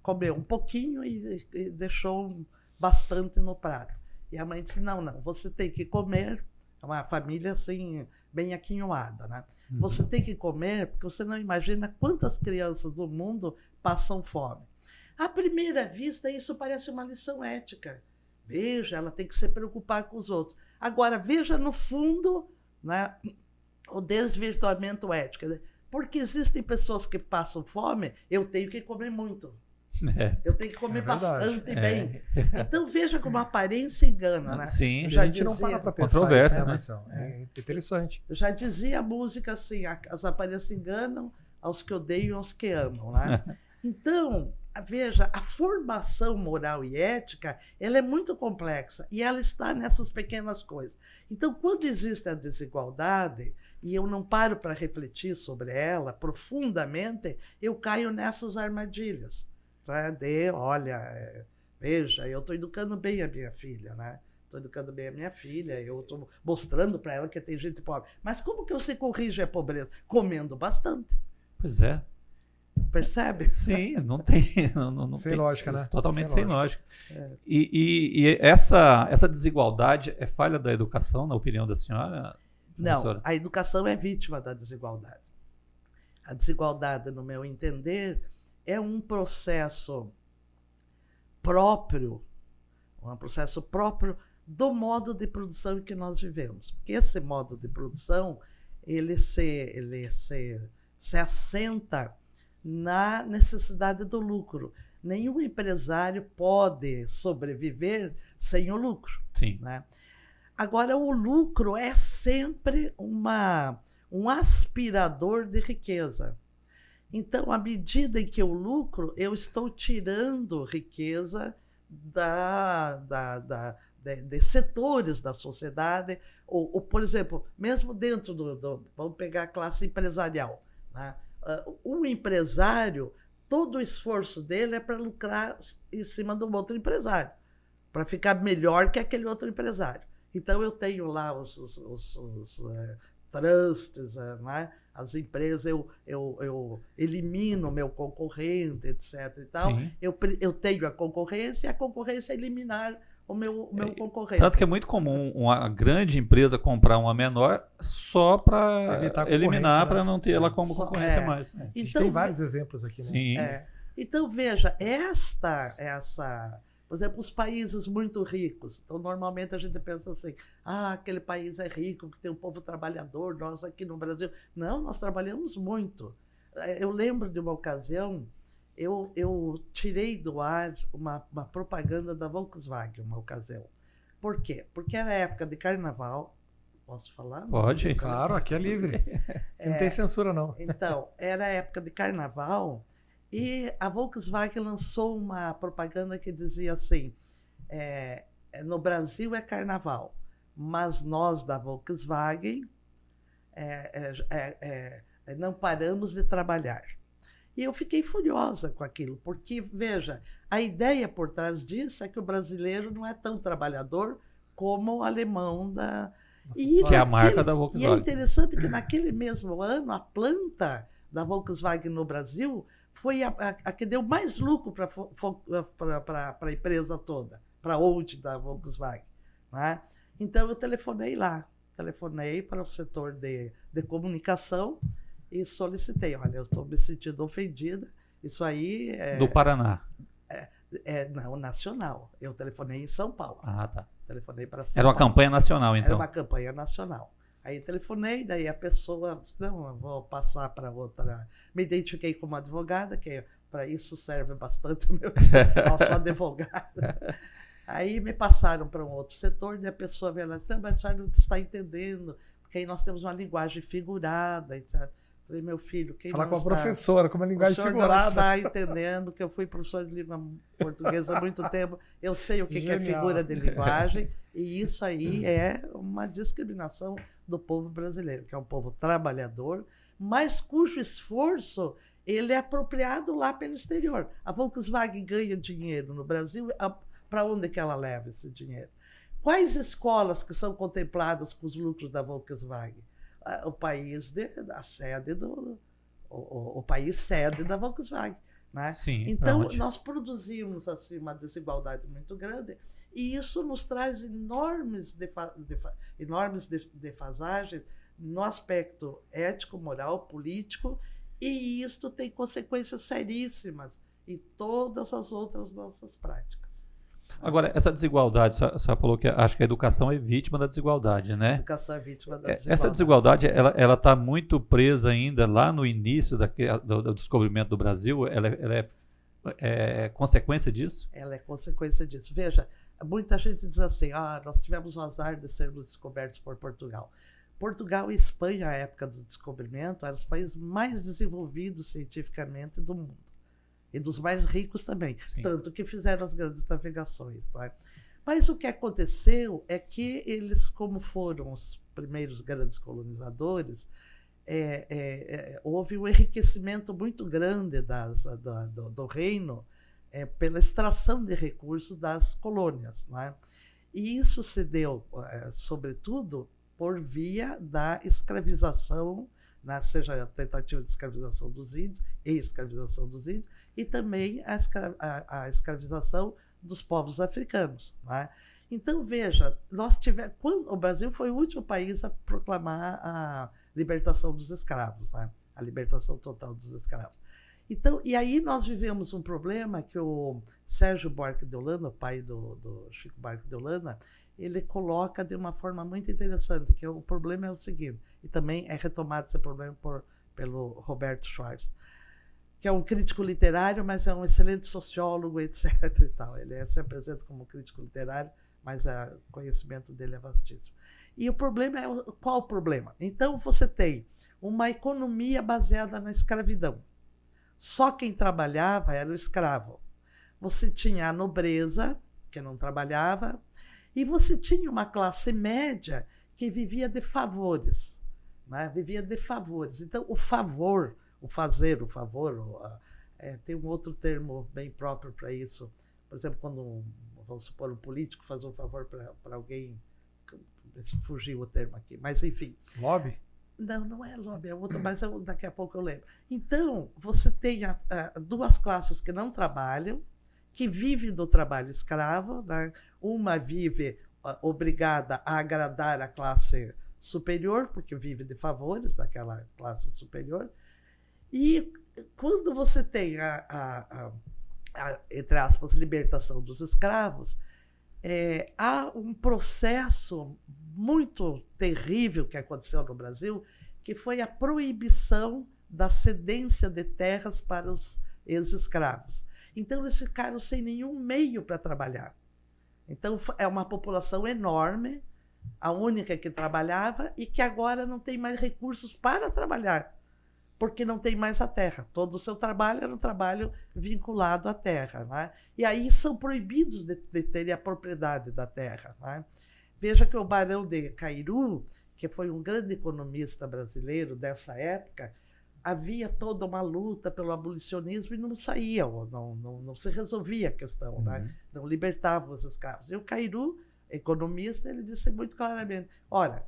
comeu um pouquinho e deixou bastante no prato. E a mãe disse: não, você tem que comer. Uma família assim, bem aquinhoada, né? Você tem que comer, porque você não imagina quantas crianças do mundo passam fome. À primeira vista, isso parece uma lição ética. Veja, ela tem que se preocupar com os outros. Agora, veja no fundo, né, o desvirtuamento ético. Porque existem pessoas que passam fome, eu tenho que comer muito. Eu tenho que comer verdade. bastante bem. Então veja como a aparência engana, né? Sim. Eu já A gente não dizia- para pra pensar Controvérsia, isso, né? Marcelo? É interessante. Eu já dizia a música assim, as aparências enganam aos que odeiam, aos que amam, né? Então, veja, a formação moral e ética, ela é muito complexa e ela está nessas pequenas coisas. Então, quando existe a desigualdade e eu não paro para refletir sobre ela profundamente, eu caio nessas armadilhas. Né? Olha, veja, eu estou educando bem a minha filha, né? Estou educando bem a minha filha, eu estou mostrando para ela que tem gente pobre. Mas como que você corrige a pobreza? Comendo bastante. Pois é. Percebe? Sim, não tem. Não Sem tem, lógica, né? Totalmente Sem sem lógica. E essa desigualdade é falha da educação, na opinião da senhora? Não, professora? a educação é vítima da desigualdade. A desigualdade, no meu entender, é um processo próprio do modo de produção em que nós vivemos. Porque esse modo de produção, ele se assenta na necessidade do lucro. Nenhum empresário pode sobreviver sem o lucro. Sim. Né? Agora, o lucro é sempre um aspirador de riqueza. Então, à medida em que eu lucro, eu estou tirando riqueza de setores da sociedade, ou, por exemplo, mesmo dentro vamos pegar a classe empresarial, né? Um empresário, todo o esforço dele é para lucrar em cima de um outro empresário, para ficar melhor que aquele outro empresário. Então, eu tenho lá os trusts, né? As empresas, eu elimino o meu concorrente, etc. E tal. Eu tenho a concorrência e a concorrência é eliminar o meu concorrente. Tanto que é muito comum uma grande empresa comprar uma menor só para eliminar, para não ter ela como concorrência mais. A gente tem vários exemplos aqui, né? Sim. Então, veja, por exemplo, os países muito ricos. Então, normalmente a gente pensa assim, aquele país é rico, que tem um povo trabalhador, nós aqui no Brasil. Não, nós trabalhamos muito. Eu lembro de uma ocasião, eu tirei do ar uma propaganda da Volkswagen, uma ocasião. Por quê? Porque era época de carnaval. Posso falar? Pode. Claro, aqui é livre. Não tem censura, não. Então, era época de carnaval e a Volkswagen lançou uma propaganda que dizia assim, no Brasil é carnaval, mas nós da Volkswagen não paramos de trabalhar. E eu fiquei furiosa com aquilo, porque, veja, a ideia por trás disso é que o brasileiro não é tão trabalhador como o alemão que é a marca da Volkswagen. E é interessante que naquele mesmo ano, a planta da Volkswagen no Brasil foi a que deu mais lucro para a empresa toda, para a holding da Volkswagen. Né? Então, eu telefonei para o setor de comunicação e solicitei, olha, eu estou me sentindo ofendida, isso aí do Paraná. Não, nacional. Eu telefonei em São Paulo. Ah, tá. Telefonei para São Era uma Paulo. campanha nacional, então. Era uma campanha nacional. Aí telefonei, daí a pessoa disse, não, eu vou passar para outra. Me identifiquei como advogada, que para isso serve bastante o meu nosso advogado. Aí me passaram para um outro setor, e a pessoa veio lá e disse, mas a senhora não está entendendo, porque aí nós temos uma linguagem figurada, etc. Falei, meu filho, quem Falar não com a está... professora, como é linguagem figurada. O senhor não está entendendo que eu fui professor de língua portuguesa há muito tempo. Eu sei o que é figura de linguagem e isso aí é uma discriminação do povo brasileiro, que é um povo trabalhador, mas cujo esforço ele é apropriado lá pelo exterior. A Volkswagen ganha dinheiro no Brasil, para onde que ela leva esse dinheiro? Quais escolas que são contempladas com os lucros da Volkswagen? O país o país sede da Volkswagen, né? Sim, então nós produzimos assim uma desigualdade muito grande e isso nos traz enormes defasagens no aspecto ético, moral, político, e isto tem consequências seríssimas em todas as outras nossas práticas. Agora, essa desigualdade, você falou que acho que a educação é vítima da desigualdade, né? A educação é vítima da desigualdade. Essa desigualdade, ela está muito presa ainda lá no início do descobrimento do Brasil, ela é consequência disso? Ela é consequência disso. Veja, muita gente diz assim, nós tivemos o azar de sermos descobertos por Portugal. Portugal e Espanha, à época do descobrimento, eram os países mais desenvolvidos cientificamente do mundo. E dos mais ricos também. Sim. Tanto que fizeram as grandes navegações. Tá? Mas o que aconteceu é que eles, como foram os primeiros grandes colonizadores, houve um enriquecimento muito grande do reino pela extração de recursos das colônias. Né? E isso se deu, sobretudo, por via da escravização, né? Seja a tentativa de escravização dos índios e escravização dos índios, e também a escravização dos povos africanos. Né? Então, veja, o Brasil foi o último país a proclamar a libertação dos escravos, né? A libertação total dos escravos. Então, e aí nós vivemos um problema que o Sérgio Buarque de Holanda, o pai do Chico Buarque de Holanda, ele coloca de uma forma muito interessante, que o problema é o seguinte, e também é retomado esse problema pelo Roberto Schwartz, que é um crítico literário, mas é um excelente sociólogo, etc. E tal. Ele se apresenta como crítico literário, mas o conhecimento dele é vastíssimo. E o problema qual o problema? Então, você tem uma economia baseada na escravidão. Só quem trabalhava era o escravo. Você tinha a nobreza, que não trabalhava, e você tinha uma classe média que vivia de favores. Né? Vivia de favores. Então, o favor, o fazer, o favor, tem um outro termo bem próprio para isso. Por exemplo, quando, vamos supor, um político faz um favor para alguém, fugiu o termo aqui, mas enfim. Lobby? Não é lobby, é outro, mas daqui a pouco eu lembro. Então, você tem duas classes que não trabalham, que vivem do trabalho escravo, né? Uma vive obrigada a agradar a classe superior, porque vive de favores daquela classe superior. E quando você tem entre aspas, libertação dos escravos, há um processo muito terrível que aconteceu no Brasil, que foi a proibição da cedência de terras para os ex-escravos. Então, eles ficaram sem nenhum meio para trabalhar. Então, é uma população enorme, a única que trabalhava, e que agora não tem mais recursos para trabalhar, porque não tem mais a terra. Todo o seu trabalho era um trabalho vinculado à terra. Né? E aí são proibidos de terem a propriedade da terra. Né? Veja que o Barão de Cairu, que foi um grande economista brasileiro dessa época, havia toda uma luta pelo abolicionismo e não saía, não se resolvia a questão, uhum. Né? Não libertava os escravos. E o Cairu, economista, ele disse muito claramente, ora,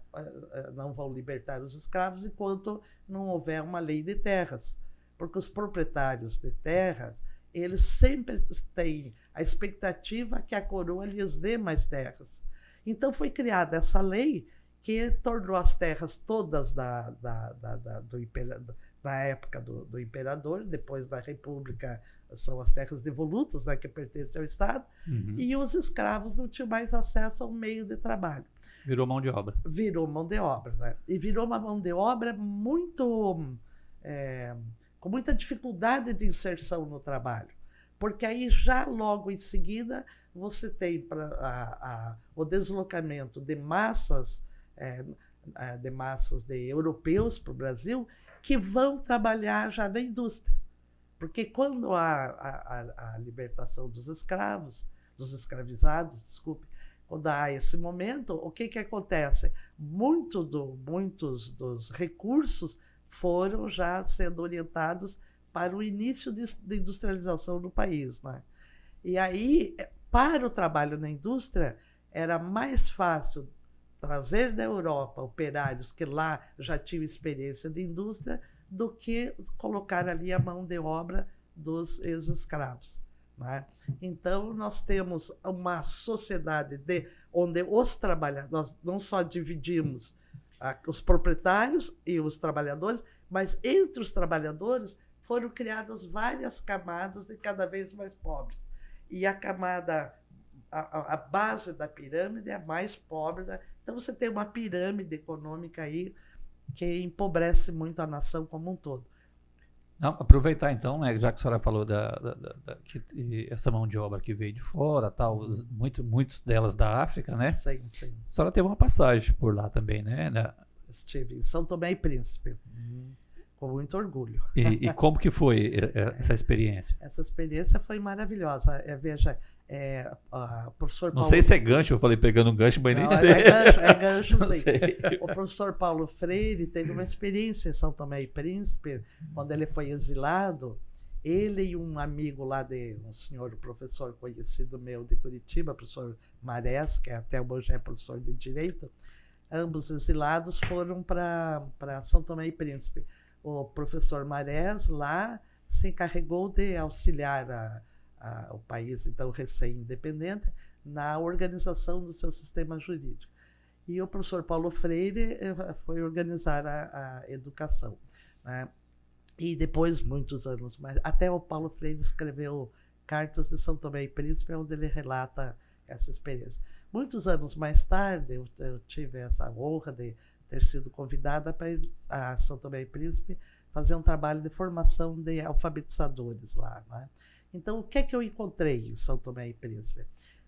não vão libertar os escravos enquanto não houver uma lei de terras, porque os proprietários de terras, eles sempre têm a expectativa que a coroa lhes dê mais terras. Então foi criada essa lei que tornou as terras todas na época do imperador, depois da República são as terras devolutas, né, que pertencem ao Estado, uhum. E os escravos não tinham mais acesso ao meio de trabalho. Virou mão de obra. Virou mão de obra, né? E virou uma mão de obra muito com muita dificuldade de inserção no trabalho, porque aí já logo em seguida você tem o deslocamento de massas de europeus para o Brasil que vão trabalhar já na indústria. Porque quando há a libertação dos escravos, dos escravizados, desculpe, quando há esse momento, o que acontece? Muitos dos recursos foram já sendo orientados para o início de industrialização no país. Né? E aí, para o trabalho na indústria, era mais fácil trazer da Europa operários que lá já tinham experiência de indústria do que colocar ali a mão de obra dos ex-escravos. Né? Então, nós temos uma sociedade onde os trabalhadores, nós não só dividimos os proprietários e os trabalhadores, mas entre os trabalhadores foram criadas várias camadas de cada vez mais pobres. E a camada, a base da pirâmide é a mais pobre. Então, você tem uma pirâmide econômica aí que empobrece muito a nação como um todo. Não, aproveitar então, né, já que a senhora falou que essa mão de obra que veio de fora, tal, muitos delas da África, né? Sim. A senhora teve uma passagem por lá também, né? Estive em São Tomé e Príncipe, com muito orgulho. E como que foi essa experiência? Essa experiência foi maravilhosa. Veja, o professor Paulo... Não sei se é gancho, eu falei pegando um gancho, mas nem sei. É gancho, sim. Sei. O professor Paulo Freire teve uma experiência em São Tomé e Príncipe, quando ele foi exilado. Ele e um amigo lá, um senhor, professor conhecido meu de Curitiba, professor Marés, que até hoje é professor de Direito, ambos exilados foram para São Tomé e Príncipe. O professor Marés lá se encarregou de auxiliar o país, então recém-independente, na organização do seu sistema jurídico. E o professor Paulo Freire foi organizar a educação, né? E depois, muitos anos mais, até o Paulo Freire escreveu Cartas de São Tomé e Príncipe, onde ele relata essa experiência. Muitos anos mais tarde, eu tive essa honra de ter sido convidada para ir a São Tomé e Príncipe fazer um trabalho de formação de alfabetizadores lá, né? Então, o que é que eu encontrei em São Tomé e Príncipe?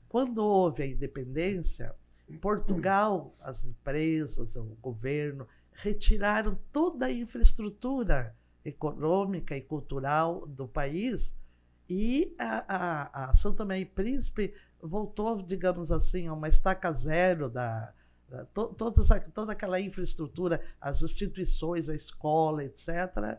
Quando houve a independência, Portugal, as empresas, o governo, retiraram toda a infraestrutura econômica e cultural do país e a São Tomé e Príncipe voltou, digamos assim, a uma estaca zero toda aquela infraestrutura, as instituições, a escola, etc.,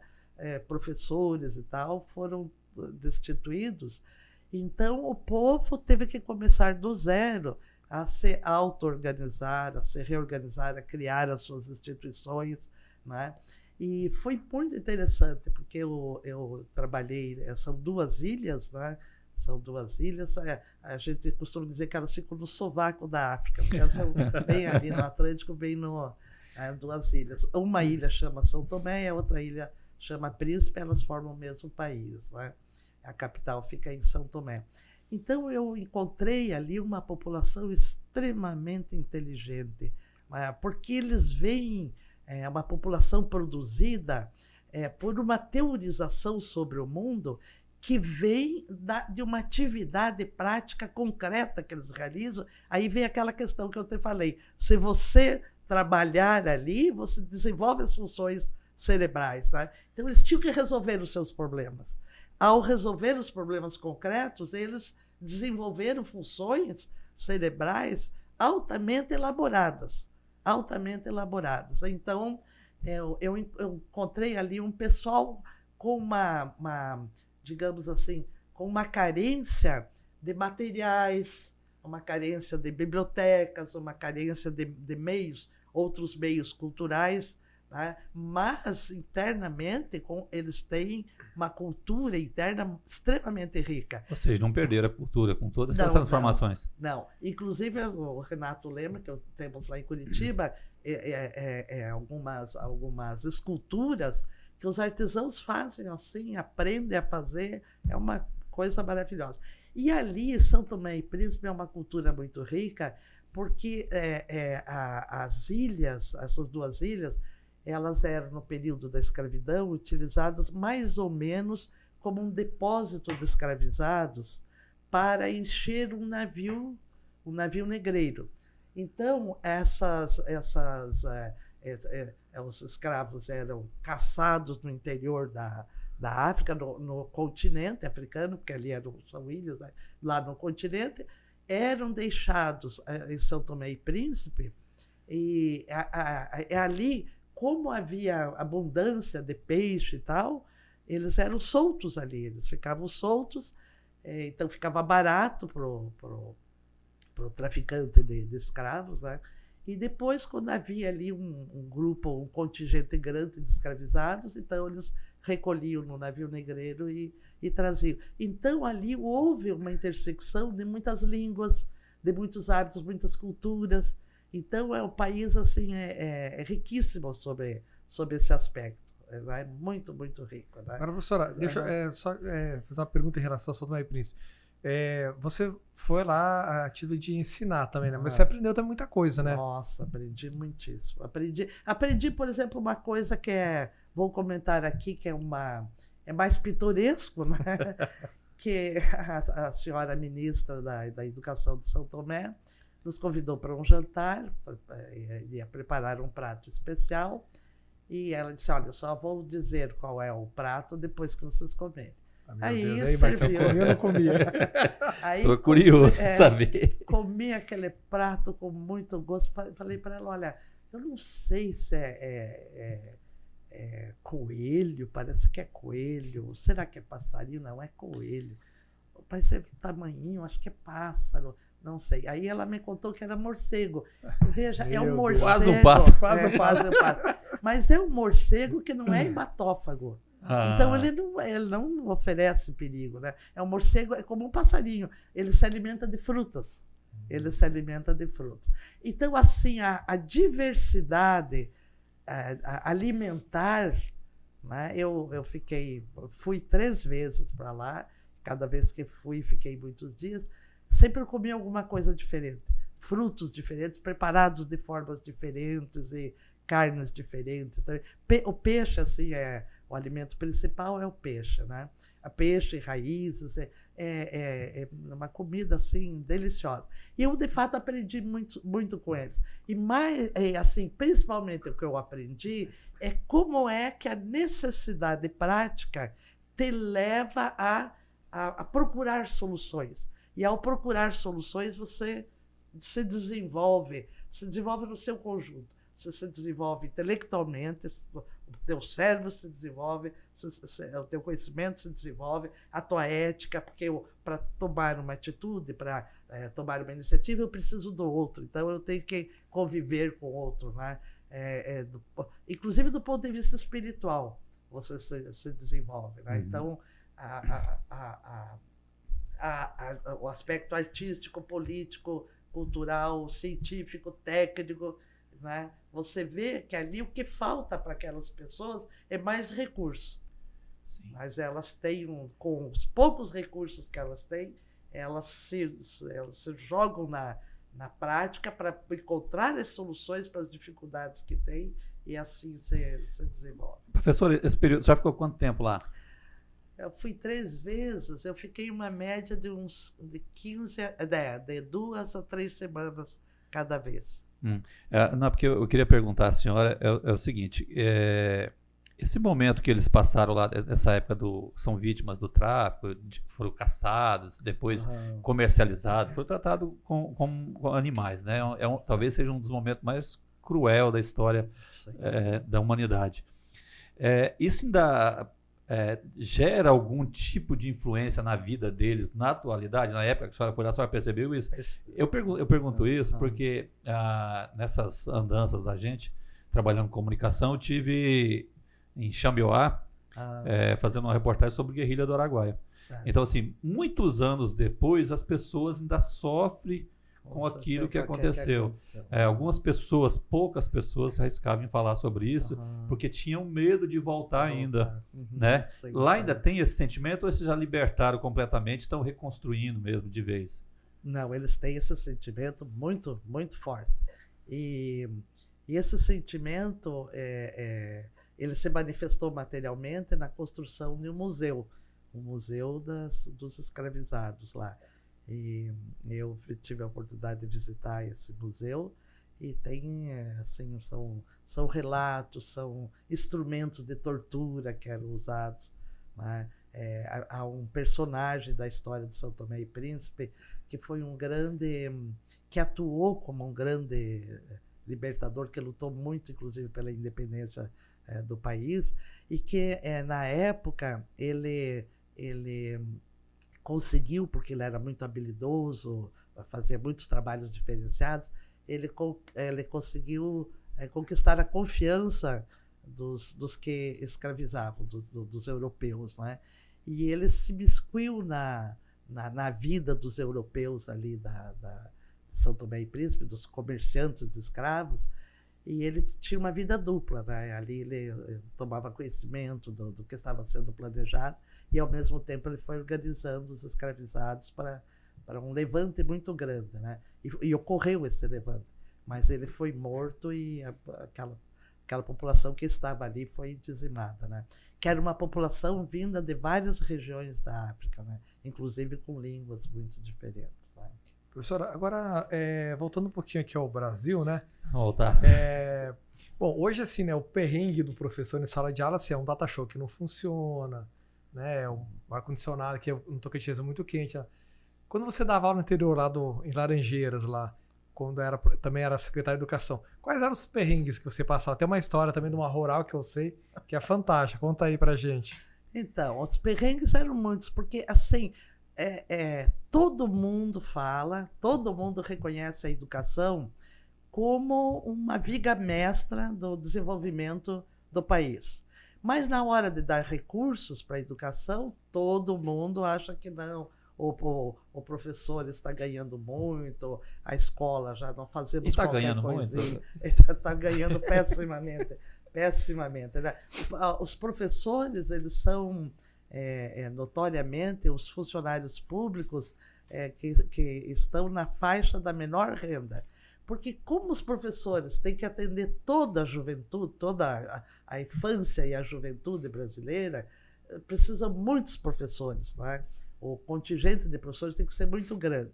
professores e tal, foram destituídos. Então, o povo teve que começar do zero a se auto-organizar, a se reorganizar, a criar as suas instituições, né? E foi muito interessante, porque eu trabalhei, são 2 ilhas, né? São 2 ilhas, a gente costuma dizer que elas ficam no sovaco da África, porque elas são bem ali no Atlântico, bem no 2 ilhas. Uma ilha chama São Tomé e a outra ilha chama Príncipe, elas formam o mesmo país, né? A capital fica em São Tomé. Então, eu encontrei ali uma população extremamente inteligente, porque eles veem uma população produzida por uma teorização sobre o mundo que vem de uma atividade prática concreta que eles realizam. Aí vem aquela questão que eu te falei. Se você trabalhar ali, você desenvolve as funções cerebrais, né? Então, eles tinham que resolver os seus problemas. Ao resolver os problemas concretos, eles desenvolveram funções cerebrais altamente elaboradas. Então, eu encontrei ali um pessoal com digamos assim, com uma carência de materiais, uma carência de bibliotecas, uma carência de meios, outros meios culturais, né? Mas, internamente, eles têm uma cultura interna extremamente rica. Ou seja, não perderam a cultura com todas essas transformações. Não. Inclusive, o Renato lembra que temos lá em Curitiba algumas esculturas que os artesãos fazem assim, aprendem a fazer, é uma coisa maravilhosa. E ali, São Tomé e Príncipe é uma cultura muito rica, porque as ilhas, essas 2 ilhas, elas eram, no período da escravidão, utilizadas mais ou menos como um depósito de escravizados para encher um navio negreiro. Então, os escravos eram caçados no interior da África, no continente africano, porque ali são ilhas, né? Lá no continente, eram deixados em São Tomé e Príncipe, e ali, como havia abundância de peixe e tal, eles eram soltos ali, eles ficavam soltos, então ficava barato para o traficante de escravos, né? E depois, quando havia ali um grupo, um contingente grande de escravizados, então eles recolhiam no navio negreiro e traziam. Então, ali houve uma intersecção de muitas línguas, de muitos hábitos, muitas culturas. Então, o país assim, é riquíssimo sobre esse aspecto. É muito, muito rico. Né? Agora, professora, deixa eu só fazer uma pergunta em relação ao São Tomé e Príncipe. Você foi lá a título de ensinar também, né? Mas você aprendeu também muita coisa, né? Nossa, aprendi muitíssimo. Aprendi, por exemplo, uma coisa que vou comentar aqui, que é é mais pitoresco, né? Que a senhora ministra da Educação de São Tomé nos convidou para um jantar, ia preparar um prato especial, e ela disse, olha, eu só vou dizer qual é o prato depois que vocês comerem. Aí serviu. Eu não comia. Estou curioso para saber. Comi aquele prato com muito gosto. Falei para ela, olha, eu não sei se é coelho, parece que é coelho. Será que é passarinho? Não, é coelho. Parece tamanhinho, acho que é pássaro. Não sei. Aí ela me contou que era morcego. Veja, é um morcego. Quase um pássaro. Quase um pássaro. Mas é um morcego que não é hematófago. Então ele não oferece perigo, né? É um morcego, é como um passarinho. Ele se alimenta de frutas. Ele se alimenta de frutas. Então, assim, a diversidade alimentar, né? Eu fui 3 vezes para lá. Cada vez que fui, fiquei muitos dias. Sempre comi alguma coisa diferente. Frutos diferentes, preparados de formas diferentes e carnes diferentes. O peixe, assim, o alimento principal é o peixe, né? A peixe, raízes, é uma comida, assim, deliciosa. E eu, de fato, aprendi muito, muito com eles. E mais, assim, principalmente o que eu aprendi é como é que a necessidade prática te leva a procurar soluções. E ao procurar soluções, você se desenvolve no seu conjunto. Você se desenvolve intelectualmente, o teu cérebro se desenvolve, o teu conhecimento se desenvolve, a tua ética, porque para tomar uma atitude, para tomar uma iniciativa, eu preciso do outro. Então, eu tenho que conviver com o outro, né? Inclusive do ponto de vista espiritual, você se desenvolve, né? Então, o aspecto artístico, político, cultural, científico, técnico, né? Você vê que ali o que falta para aquelas pessoas é mais recurso. Sim. Mas elas têm, com os poucos recursos que elas têm, elas se jogam na prática para encontrar as soluções para as dificuldades que têm e assim se desenvolve. Professor, esse período, você já ficou quanto tempo lá? Eu fui 3 vezes, eu fiquei uma média de 2 a 3 semanas cada vez. Não, porque eu queria perguntar à senhora é o seguinte, esse momento que eles passaram lá, nessa época são vítimas do tráfico, foram caçados, depois comercializados, foram tratados como animais, né? Talvez seja um dos momentos mais cruel da história da humanidade. Isso ainda gera algum tipo de influência na vida deles na atualidade? Na época que a senhora foi lá, a senhora percebeu isso? Eu pergunto isso porque nessas andanças da gente, trabalhando em comunicação, eu tive em Xambioá fazendo uma reportagem sobre guerrilha do Araguaia. Certo. Então, assim, muitos anos depois, as pessoas ainda sofrem com aquilo que aconteceu. Algumas pessoas, poucas pessoas se arriscavam em falar sobre isso, porque tinham medo de voltar ainda. Né? Lá ainda tem esse sentimento ou eles já libertaram completamente, estão reconstruindo mesmo de vez? Não, eles têm esse sentimento muito, muito forte. E esse sentimento, ele se manifestou materialmente na construção de um museu, o Museu dos Escravizados lá. E eu tive a oportunidade de visitar esse museu e tem, assim, são relatos, são instrumentos de tortura que eram usados, né? Há um personagem da história de São Tomé e Príncipe que foi que atuou como um grande libertador, que lutou muito, inclusive, pela independência do país, e que, na época, ele conseguiu, porque ele era muito habilidoso, fazia muitos trabalhos diferenciados, ele conseguiu conquistar a confiança dos que escravizavam, dos europeus, né? E ele se miscuiu na vida dos europeus ali de São Tomé e Príncipe, dos comerciantes de escravos, e ele tinha uma vida dupla, né? Ali ele tomava conhecimento do que estava sendo planejado e, ao mesmo tempo, ele foi organizando os escravizados para um levante muito grande, né? E ocorreu esse levante, mas ele foi morto e aquela população que estava ali foi dizimada, né? Que era uma população vinda de várias regiões da África, né? Inclusive com línguas muito diferentes. Né? Professora, agora, voltando um pouquinho aqui ao Brasil, né? Voltar. Bom, hoje assim, né, o perrengue do professor em sala de aula assim, é um data show que não funciona, né? Um ar-condicionado que no Tocantins é muito quente. Né? Quando você dava aula no interior lá em Laranjeiras, lá, quando também era secretário de Educação, quais eram os perrengues que você passava? Tem uma história também de uma rural que eu sei, que é fantástica. Conta aí pra gente. Então, os perrengues eram muitos, porque assim, todo mundo fala, todo mundo reconhece a educação como uma viga mestra do desenvolvimento do país. Mas na hora de dar recursos para a educação, todo mundo acha que não. O professor está ganhando muito, a escola já não fazemos qualquer coisinha. Está ganhando pessimamente. Pessimamente. Né? Os professores, eles são notoriamente os funcionários públicos que estão na faixa da menor renda. Porque como os professores têm que atender toda a juventude, toda a infância e a juventude brasileira, precisam muitos professores, não é? O contingente de professores tem que ser muito grande.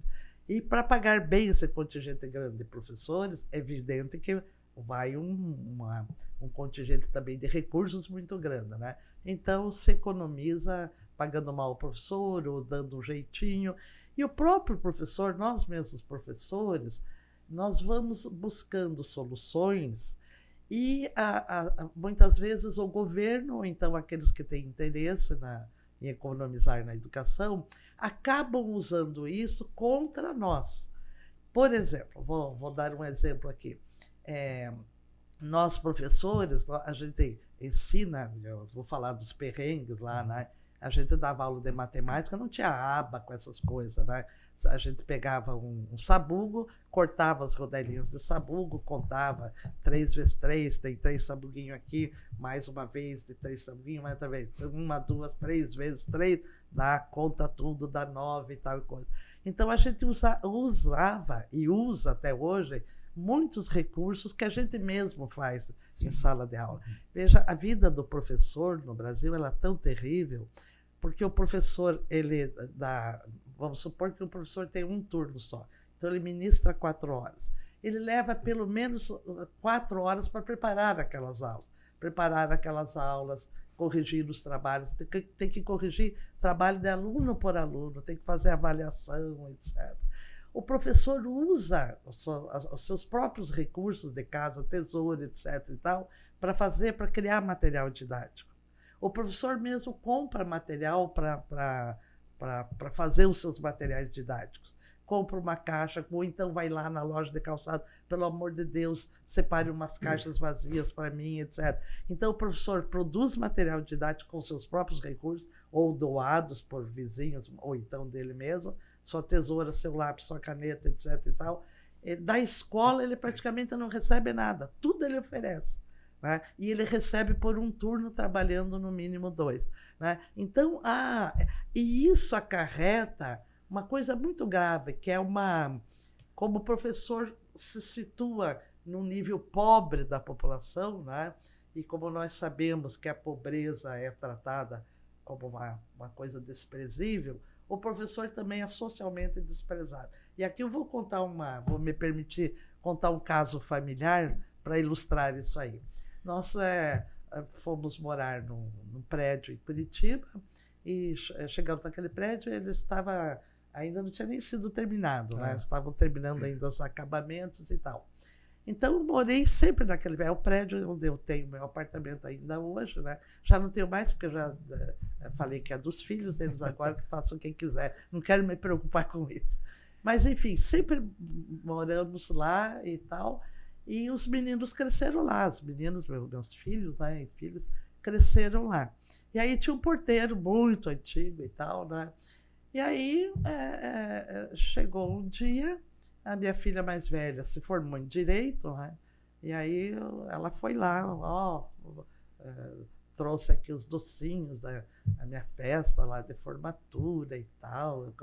E para pagar bem esse contingente grande de professores, é evidente que vai um contingente também de recursos muito grande, né? Então se economiza pagando mal o professor ou dando um jeitinho. E o próprio professor, nós mesmos professores, nós vamos buscando soluções e muitas vezes o governo, ou então aqueles que têm interesse em economizar na educação, acabam usando isso contra nós. Por exemplo, vou dar um exemplo aqui. Nós, professores, a gente ensina, eu vou falar dos perrengues lá, né? A gente dava aula de matemática, não tinha aba com essas coisas, né? A gente pegava um sabugo, cortava as rodelinhas de sabugo, contava 3 vezes 3, tem 3 sabuguinhos aqui, mais uma vez de 3 sabuguinhos, mais outra vez, 1, 2, 3 vezes 3, conta tudo, dá 9 e tal e coisa. Então a gente usava e usa até hoje muitos recursos que a gente mesmo faz Sim. em sala de aula. Veja, a vida do professor no Brasil ela é tão terrível, porque o professor, vamos supor que o professor tem um turno só, então ele ministra 4 horas. Ele leva pelo menos 4 horas para preparar aquelas aulas, corrigir os trabalhos, tem que corrigir trabalho de aluno por aluno, tem que fazer avaliação, etc. O professor usa os seus próprios recursos de casa, tesouro, etc. e tal, para criar material didático. O professor mesmo compra material para fazer os seus materiais didáticos. Compra uma caixa, ou então vai lá na loja de calçado, pelo amor de Deus, separe umas caixas vazias para mim, etc. Então o professor produz material didático com seus próprios recursos, ou doados por vizinhos, ou então dele mesmo, sua tesoura, seu lápis, sua caneta, etc. e tal. Da escola ele praticamente não recebe nada, tudo ele oferece. Né? E ele recebe por um turno trabalhando no mínimo 2. Né? Então, e isso acarreta uma coisa muito grave, que é como o professor se situa no nível pobre da população, né? E como nós sabemos que a pobreza é tratada como uma coisa desprezível, o professor também é socialmente desprezado. E aqui eu vou me permitir contar um caso familiar para ilustrar isso aí. Nós fomos morar num prédio em Curitiba e chegamos naquele prédio, ele ainda não tinha nem sido terminado, né? Estavam terminando ainda os acabamentos e tal. Então, eu morei sempre naquele o prédio onde eu tenho meu apartamento ainda hoje, né? Já não tenho mais, porque eu já falei que é dos filhos, eles agora que façam quem quiser. Não quero me preocupar com isso. Mas, enfim, sempre moramos lá e tal. E os meninos cresceram lá, os meninos, meus filhos, né, e filhas, cresceram lá. E aí tinha um porteiro muito antigo e tal, né? E aí chegou um dia, a minha filha mais velha se formou em Direito, né? E aí ela foi lá, trouxe aqui os docinhos da minha festa lá de formatura e tal,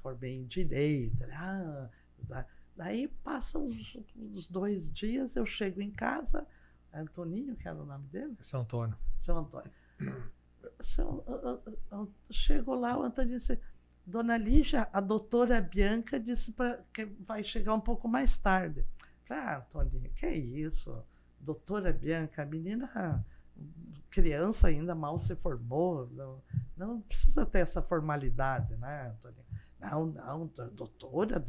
formei em Direito. Daí passam uns 2 dias, eu chego em casa, Antoninho, que era o nome dele? São Antônio. Seu Antônio. Chegou lá, o Antônio disse, Dona Lígia, a doutora Bianca disse que vai chegar um pouco mais tarde. Falei, Antônio, que é isso? Doutora Bianca, a menina, criança ainda, mal se formou, não precisa ter essa formalidade, né, Antônio? Não, doutora,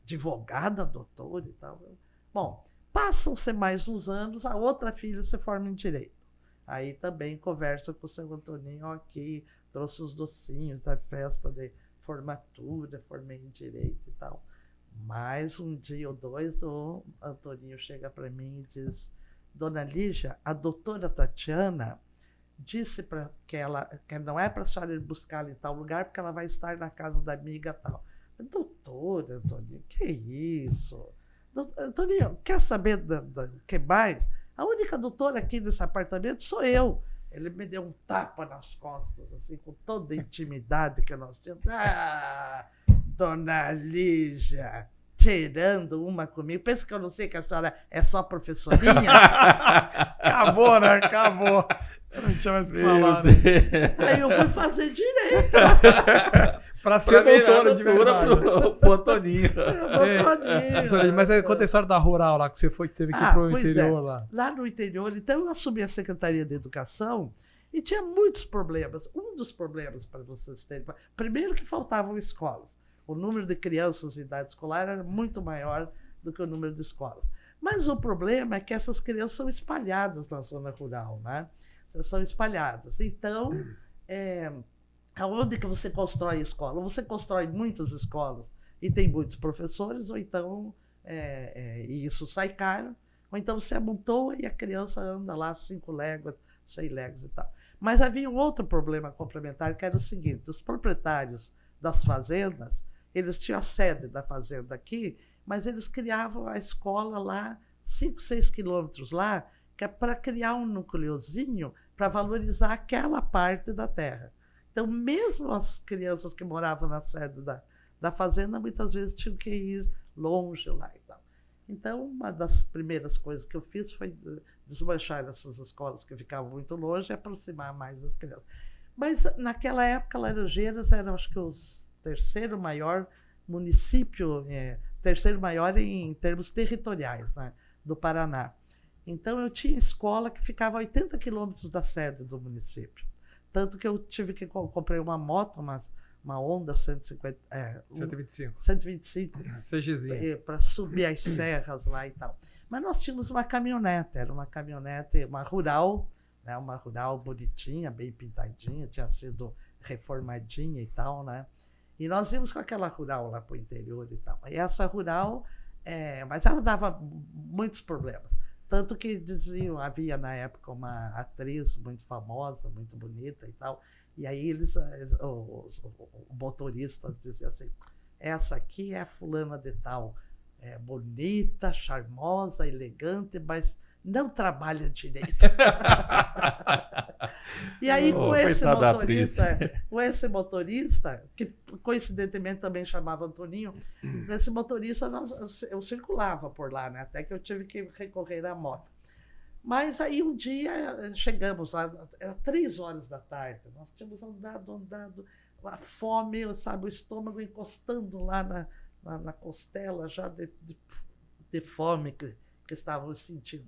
advogada, doutora e tal. Bom, passam-se mais uns anos, a outra filha se forma em Direito. Aí também conversa com o seu Antoninho, ok, trouxe os docinhos da festa de formatura, formei em Direito e tal. Mais um dia ou dois, o Antoninho chega para mim e diz, Dona Lígia, a doutora Tatiana disse que não é para a senhora ir buscar em tal lugar, porque ela vai estar na casa da amiga tal. Doutora, Antoninho, que isso? Antoninho, quer saber do que mais? A única doutora aqui nesse apartamento sou eu. Ele me deu um tapa nas costas, assim, com toda a intimidade que nós tínhamos. Dona Lígia, tirando uma comigo. Pensa que eu não sei que a senhora é só professorinha? Acabou, né? Acabou. Eu não tinha mais o que falar, né? Aí eu fui fazer Direito. Pra ser doutora de verdade. Pro Antoninho. Mas conta a história da rural lá, que você teve que ir pro interior lá. Lá no interior, então eu assumi a Secretaria de Educação e tinha muitos problemas. Um dos problemas, para vocês terem... Primeiro que faltavam escolas. O número de crianças em idade escolar era muito maior do que o número de escolas. Mas o problema é que essas crianças são espalhadas na zona rural, né? São espalhadas. Então, aonde que você constrói escola? Você constrói muitas escolas e tem muitos professores, ou então, e isso sai caro, ou então você amontoa e a criança anda lá 5 léguas, 6 léguas e tal. Mas havia um outro problema complementar, que era o seguinte, os proprietários das fazendas, eles tinham a sede da fazenda aqui, mas eles criavam a escola lá, 5, 6 quilômetros lá, que é para criar um núcleozinho para valorizar aquela parte da terra. Então, mesmo as crianças que moravam na sede da fazenda, muitas vezes tinham que ir longe lá e tal. Então, uma das primeiras coisas que eu fiz foi desmanchar essas escolas que ficavam muito longe e aproximar mais as crianças. Mas, naquela época, Laranjeiras era, acho que, o terceiro maior município, terceiro maior em termos territoriais, né, do Paraná. Então, eu tinha escola que ficava a 80 quilômetros da sede do município. Tanto que eu tive que comprei uma moto, uma Honda 125 CGzinha, para subir as serras lá e tal. Mas nós tínhamos uma caminhonete, era uma caminhonete, uma rural, né, uma rural bonitinha, bem pintadinha, tinha sido reformadinha e tal, né? E nós íamos com aquela rural lá para o interior e tal. E essa rural, mas ela dava muitos problemas. Tanto que diziam, havia na época uma atriz muito famosa, muito bonita e tal, e aí o motorista dizia assim, essa aqui é a fulana de tal, bonita, charmosa, elegante, mas não trabalha direito. E aí com esse motorista, que coincidentemente também chamava Antoninho, esse motorista eu circulava por lá, né? Até que eu tive que recorrer à moto. Mas aí um dia chegamos lá, era 3 horas da tarde, nós tínhamos andado, a fome, sabe, o estômago encostando lá na costela, já de fome que estávamos sentindo.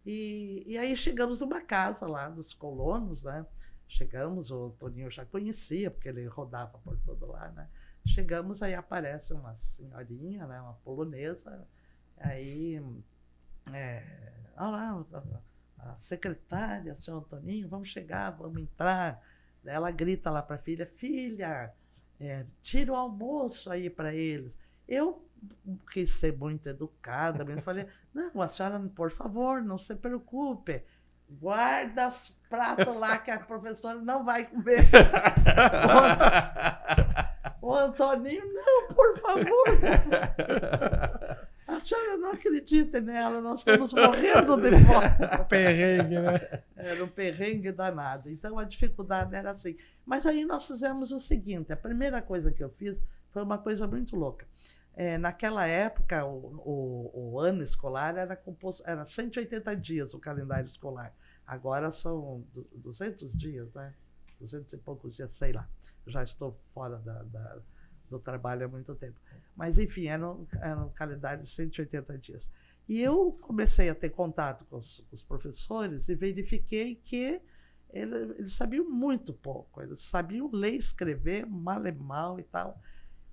E aí chegamos numa casa lá dos colonos, né? Chegamos, o Toninho já conhecia, porque ele rodava por todo lá, né? Chegamos, aí aparece uma senhorinha, né? Uma polonesa, aí, olha lá, a secretária, o senhor Antoninho, vamos chegar, vamos entrar. Ela grita lá para a filha, tira o almoço aí para eles. Eu quis ser muito educada, mas falei, não, a senhora, por favor, não se preocupe, guarda os pratos lá que a professora não vai comer. O Antoninho, não, por favor. A senhora não acredita nela, nós estamos morrendo de fome. Perrengue, né? Era um perrengue danado. Então, a dificuldade era assim. Mas aí nós fizemos o seguinte, a primeira coisa que eu fiz foi uma coisa muito louca. naquela época, o ano escolar era composto, era 180 dias o calendário escolar. Agora são 200 dias, né? 200 e poucos dias, sei lá. Já estou fora do trabalho há muito tempo. Mas, enfim, era um calendário de 180 dias. E eu comecei a ter contato com os professores e verifiquei que eles sabiam muito pouco. Eles sabiam ler e escrever, mal e mal e tal.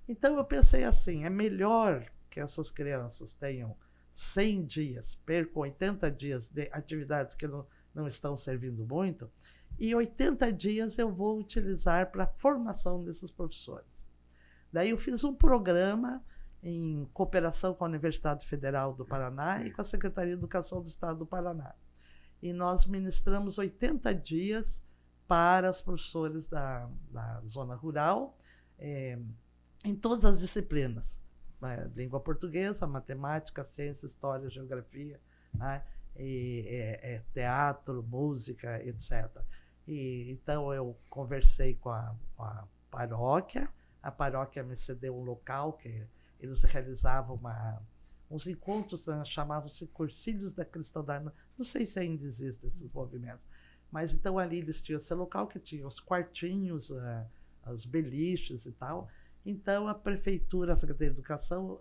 Então, eu pensei assim, é melhor que essas crianças tenham 100 dias, percam 80 dias de atividades que não estão servindo muito, e 80 dias eu vou utilizar para a formação desses professores. Daí eu fiz um programa em cooperação com a Universidade Federal do Paraná e com a Secretaria de Educação do Estado do Paraná. E nós ministramos 80 dias para os professores da zona rural, em todas as disciplinas, né? Língua portuguesa, matemática, ciência, história, geografia, né? Teatro, música, etc. Então eu conversei com a paróquia, a paróquia me cedeu um local que eles realizavam uns encontros, né? Chamavam-se Cursilhos da Cristandade, não sei se ainda existem esses movimentos, mas então ali eles tinham esse local que tinha os quartinhos, os beliches e tal. Então, a prefeitura, a Secretaria de Educação,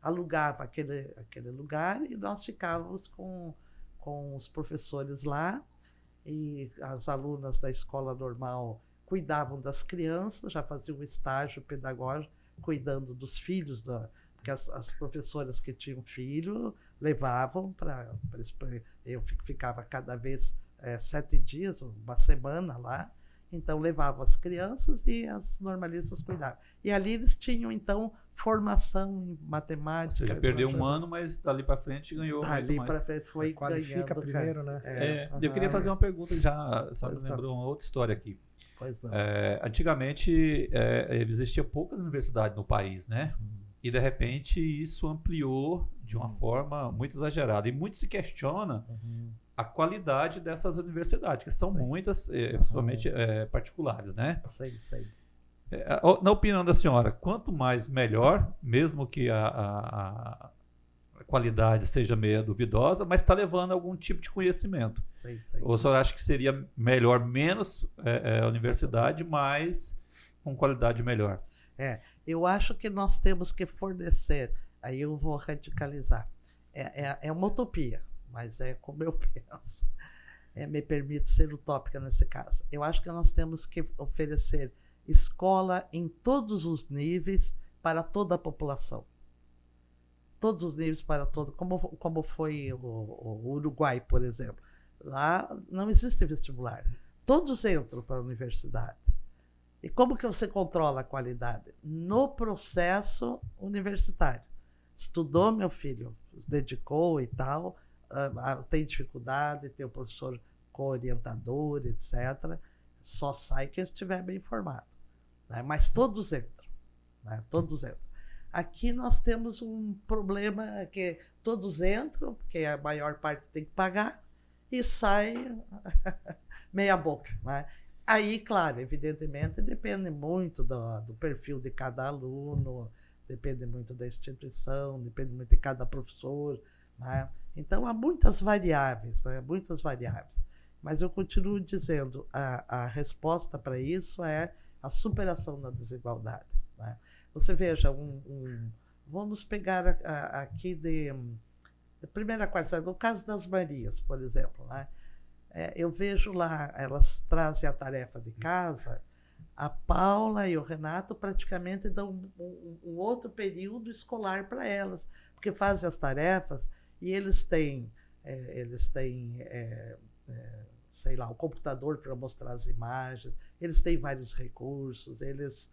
alugava aquele lugar e nós ficávamos com os professores lá, e as alunas da escola normal cuidavam das crianças, já faziam um estágio pedagógico, cuidando dos filhos, porque as professoras que tinham filho levavam para... Eu ficava cada vez 7 dias, uma semana lá. Então, levavam as crianças e as normalistas cuidavam. E ali eles tinham, então, formação em matemática. Ou seja, perdeu um ano, mas dali para frente ganhou muito mais. Dali para frente foi qualifica ganhando. Primeiro, né? Eu queria fazer uma pergunta, só me lembrou uma outra história aqui. Pois não. Antigamente, existia poucas universidades no país, né? E, de repente, isso ampliou de uma forma muito exagerada. E muito se questiona a qualidade dessas universidades, que são muitas, principalmente particulares, né? Sei. Na opinião da senhora, quanto mais melhor, mesmo que a qualidade seja meio duvidosa, mas está levando algum tipo de conhecimento. Sei. Ou a senhora acha que seria melhor menos universidade, mas com qualidade melhor? Eu acho que nós temos que fornecer, aí eu vou radicalizar, é uma utopia, mas é como eu penso, me permite ser utópica nesse caso. Eu acho que nós temos que oferecer escola em todos os níveis para toda a população. Todos os níveis para todo, como foi o Uruguai, por exemplo. Lá não existe vestibular. Todos entram para a universidade. E como que você controla a qualidade? No processo universitário. Estudou, meu filho, se dedicou e tal, tem dificuldade, tem o professor co-orientador, etc. Só sai quem estiver bem informado. Né? Mas todos entram. Né? Todos entram. Aqui nós temos um problema que todos entram, porque a maior parte tem que pagar, e sai meia boca. Né? Aí, claro, evidentemente, depende muito do perfil de cada aluno, depende muito da instituição, depende muito de cada professor. Né? Então, há muitas variáveis, né? Muitas variáveis. Mas eu continuo dizendo, a resposta para isso é a superação da desigualdade. Né? Você veja, vamos pegar aqui de primeira a quarta série, no caso das Marias, por exemplo, né? Eu vejo lá, elas trazem a tarefa de casa, a Paula e o Renato praticamente dão um outro período escolar para elas, porque fazem as tarefas e eles têm sei lá, o computador para mostrar as imagens, eles têm vários recursos, eles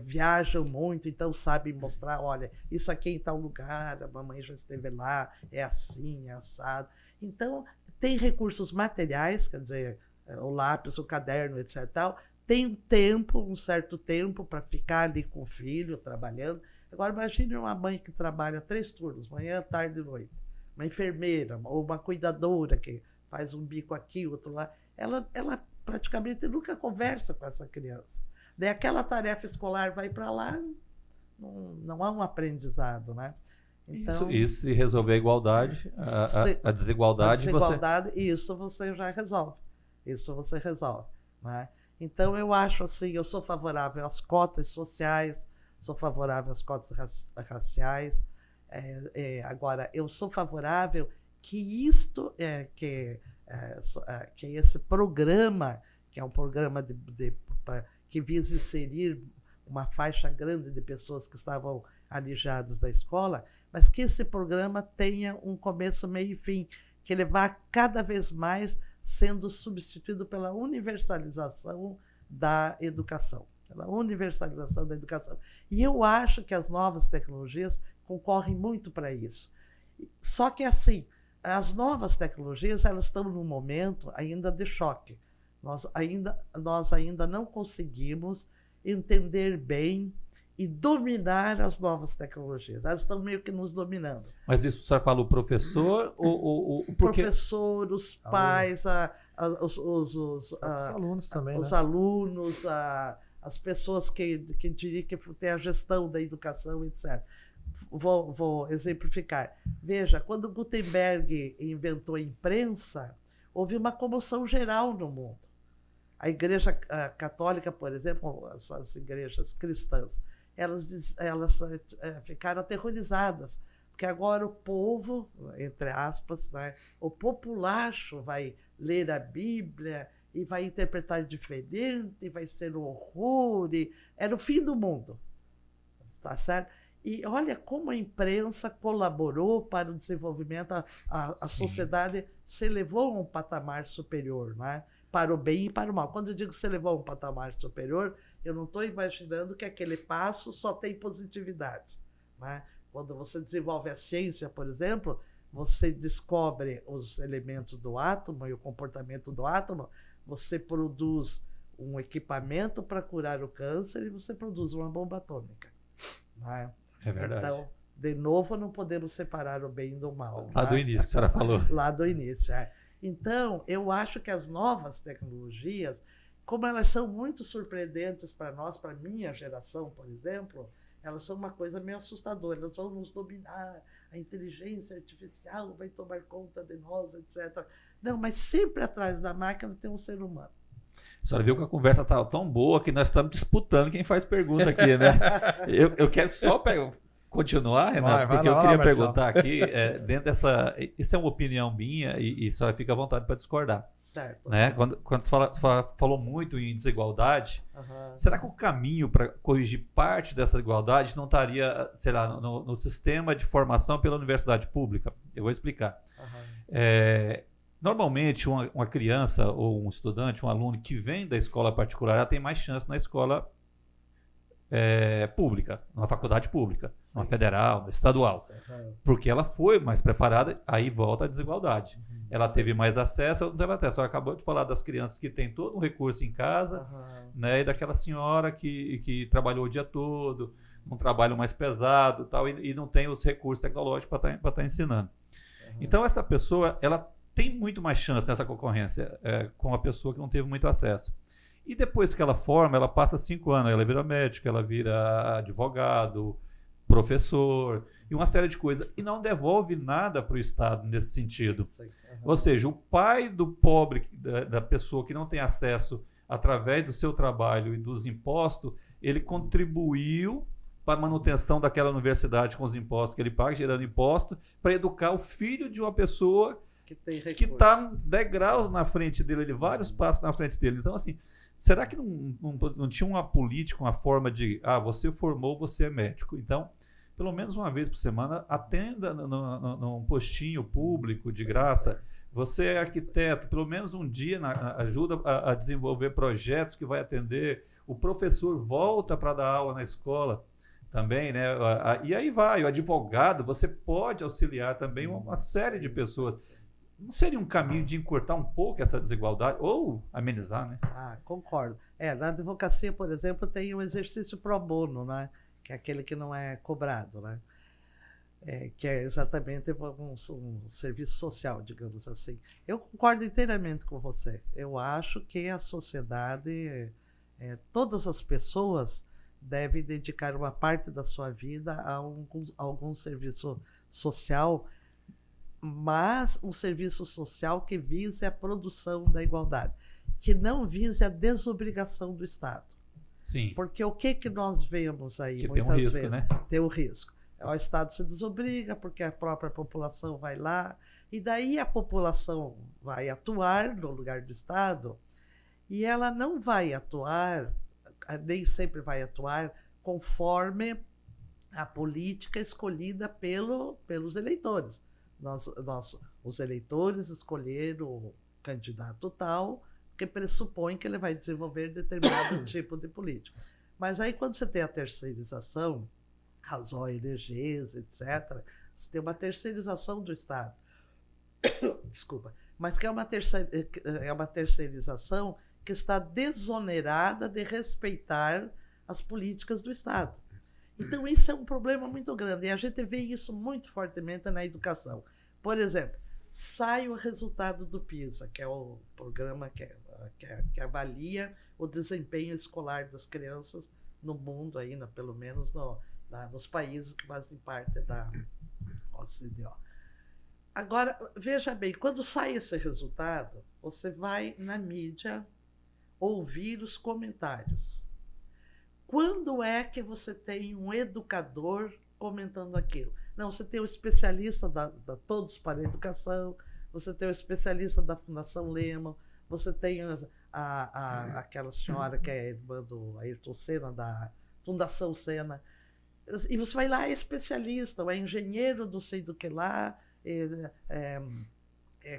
viajam muito, então sabem mostrar, olha, isso aqui em tal lugar, a mamãe já esteve lá, é assim, é assado. Então, tem recursos materiais, quer dizer, o lápis, o caderno, etc. Tal. Tem um certo tempo para ficar ali com o filho, trabalhando. Agora, imagine uma mãe que trabalha 3 turnos, manhã, tarde e noite. Uma enfermeira, ou uma cuidadora que faz um bico aqui, outro lá. Ela praticamente nunca conversa com essa criança. Daí aquela tarefa escolar vai para lá, não há um aprendizado, né? Então, Isso se resolver a igualdade, a desigualdade, isso você já resolve. Isso você resolve, né? Então, eu acho assim, eu sou favorável às cotas sociais, sou favorável às cotas raciais. Agora, eu sou favorável que que esse programa, que é um programa que visa inserir uma faixa grande de pessoas que estavam alijadas da escola, mas que esse programa tenha um começo, meio e fim, que ele vá cada vez mais sendo substituído pela universalização da educação. Pela universalização da educação. E eu acho que as novas tecnologias concorrem muito para isso. Só que, assim, as novas tecnologias, elas estão num momento ainda de choque. Nós ainda não conseguimos entender bem e dominar as novas tecnologias. Elas estão meio que nos dominando. Mas isso o senhor fala o professor ou o professor, os pais, os alunos também, os né? alunos, as pessoas que têm a gestão da educação, etc. Vou exemplificar. Veja, quando Gutenberg inventou a imprensa, houve uma comoção geral no mundo. A Igreja Católica, por exemplo, as igrejas cristãs, elas ficaram aterrorizadas, porque agora o povo, entre aspas, né, o populacho vai ler a Bíblia e vai interpretar diferente, e vai ser um horror, era o fim do mundo, tá certo? E olha como a imprensa colaborou para o desenvolvimento, a sociedade se elevou a um patamar superior, né? Para o bem e para o mal. Quando eu digo se elevou a um patamar superior, eu não estou imaginando que aquele passo só tem positividade, né? Quando você desenvolve a ciência, por exemplo, você descobre os elementos do átomo e o comportamento do átomo, você produz um equipamento para curar o câncer e você produz uma bomba atômica, né? É verdade. Então, de novo, não podemos separar o bem do mal. Lá do início, que a senhora falou. Lá do início, é. Então, eu acho que as novas tecnologias, como elas são muito surpreendentes para nós, para a minha geração, por exemplo, elas são uma coisa meio assustadora, elas vão nos dominar, a inteligência artificial vai tomar conta de nós, etc. Não, mas sempre atrás da máquina tem um ser humano. A senhora viu que a conversa está tão boa que nós estamos disputando quem faz pergunta aqui, né? Eu quero só continuar, Renato, porque eu queria perguntar aqui, dentro dessa... Isso é uma opinião minha e a senhora fica à vontade para discordar. Certo. Né? Quando você falou muito em desigualdade, será que o caminho para corrigir parte dessa desigualdade não estaria, sei lá, no sistema de formação pela universidade pública? Eu vou explicar. Normalmente, uma criança ou um estudante, um aluno que vem da escola particular, ela tem mais chance na escola pública, numa faculdade pública, numa federal, numa estadual. Porque ela foi mais preparada, aí volta a desigualdade. Ela teve mais acesso, não teve acesso. Ela acabou de falar das crianças que têm todo um recurso em casa, né, e daquela senhora que trabalhou o dia todo, um trabalho mais pesado tal, e não tem os recursos tecnológicos para estar ensinando. Então, essa pessoa ela tem muito mais chance nessa concorrência com a pessoa que não teve muito acesso. E depois que ela forma, ela passa 5 anos, ela vira médico, ela vira advogado, professor, e uma série de coisas. E não devolve nada para o Estado nesse sentido. Ou seja, o pai do pobre, da pessoa que não tem acesso através do seu trabalho e dos impostos, ele contribuiu para a manutenção daquela universidade com os impostos que ele paga, gerando imposto, para educar o filho de uma pessoa que está degraus na frente dele, vários passos na frente dele. Então, assim, será que não tinha uma política, uma forma de, você formou, você é médico. Então, pelo menos uma vez por semana, atenda num postinho público de graça. Você é arquiteto, pelo menos um dia ajuda a desenvolver projetos que vai atender. O professor volta para dar aula na escola também, né? E aí vai, o advogado, você pode auxiliar também uma série de pessoas. Não seria um caminho de encurtar um pouco essa desigualdade ou amenizar, né? Concordo. Na advocacia, por exemplo, tem o exercício pro bono, né? Que é aquele que não é cobrado, né? Que é exatamente um serviço social, digamos assim. Eu concordo inteiramente com você. Eu acho que a sociedade, todas as pessoas deve dedicar uma parte da sua vida a algum serviço social, mas um serviço social que vise a produção da igualdade, que não vise a desobrigação do Estado. Sim. Porque o que nós vemos aí, que muitas tem um risco, vezes? Né? Tem um risco. O Estado se desobriga porque a própria população vai lá, e daí a população vai atuar no lugar do Estado, e ela não vai atuar, nem sempre vai atuar, conforme a política escolhida pelos eleitores. Os eleitores escolheram o candidato tal, que pressupõe que ele vai desenvolver determinado tipo de política. Mas aí, quando você tem a terceirização, as ONGs, etc., você tem uma terceirização do Estado. Desculpa. Mas que é uma terceirização que está desonerada de respeitar as políticas do Estado. Então, isso é um problema muito grande. E a gente vê isso muito fortemente na educação. Por exemplo, sai o resultado do PISA, que é o programa que avalia o desempenho escolar das crianças no mundo, ainda, pelo menos nos países que fazem parte da OCDE. Agora, veja bem, quando sai esse resultado, você vai na mídia ouvir os comentários. Quando é que você tem um educador comentando aquilo? Não, você tem o especialista da Todos para a Educação, você tem o especialista da Fundação Lehman, você tem aquela senhora que é irmã do Ayrton Senna, da Fundação Senna, e você vai lá, é especialista, ou é engenheiro não sei do que lá,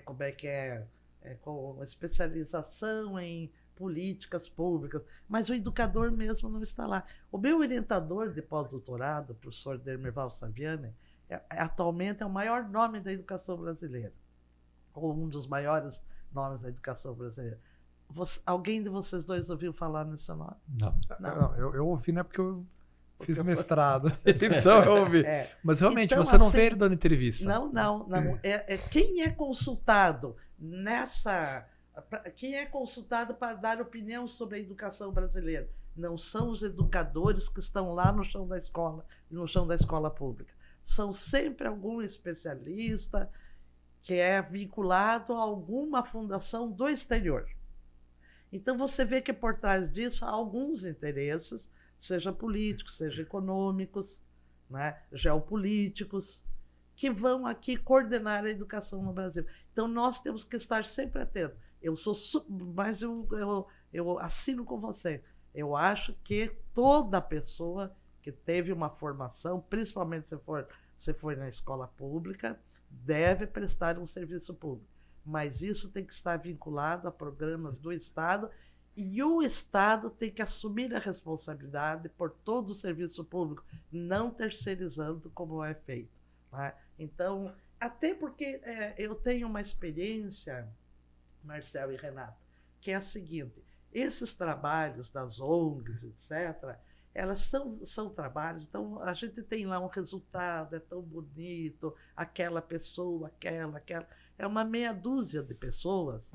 como é que com especialização em políticas públicas, mas o educador mesmo não está lá. O meu orientador de pós-doutorado, o professor Dermerval Saviani, atualmente é o maior nome da educação brasileira, ou um dos maiores nomes da educação brasileira. Alguém de vocês dois ouviu falar nesse nome? Não, eu ouvi, não é porque eu fiz mestrado, então eu ouvi. Mas realmente, então, você não vê ele dando entrevista. Não. Quem é consultado quem é consultado para dar opinião sobre a educação brasileira? Não são os educadores que estão lá no chão da escola pública. São sempre algum especialista que é vinculado a alguma fundação do exterior. Então, você vê que por trás disso há alguns interesses, seja políticos, seja econômicos, né, geopolíticos, que vão aqui coordenar a educação no Brasil. Então, nós temos que estar sempre atentos. Mas eu assino com você. Eu acho que toda pessoa que teve uma formação, principalmente se for na escola pública, deve prestar um serviço público. Mas isso tem que estar vinculado a programas do Estado, e o Estado tem que assumir a responsabilidade por todo o serviço público, não terceirizando como é feito. Né? Então, até porque eu tenho uma experiência, Marcel e Renato, que é a seguinte: esses trabalhos das ONGs, etc., elas são trabalhos, então a gente tem lá um resultado, é tão bonito, aquela pessoa, aquela, é uma meia dúzia de pessoas,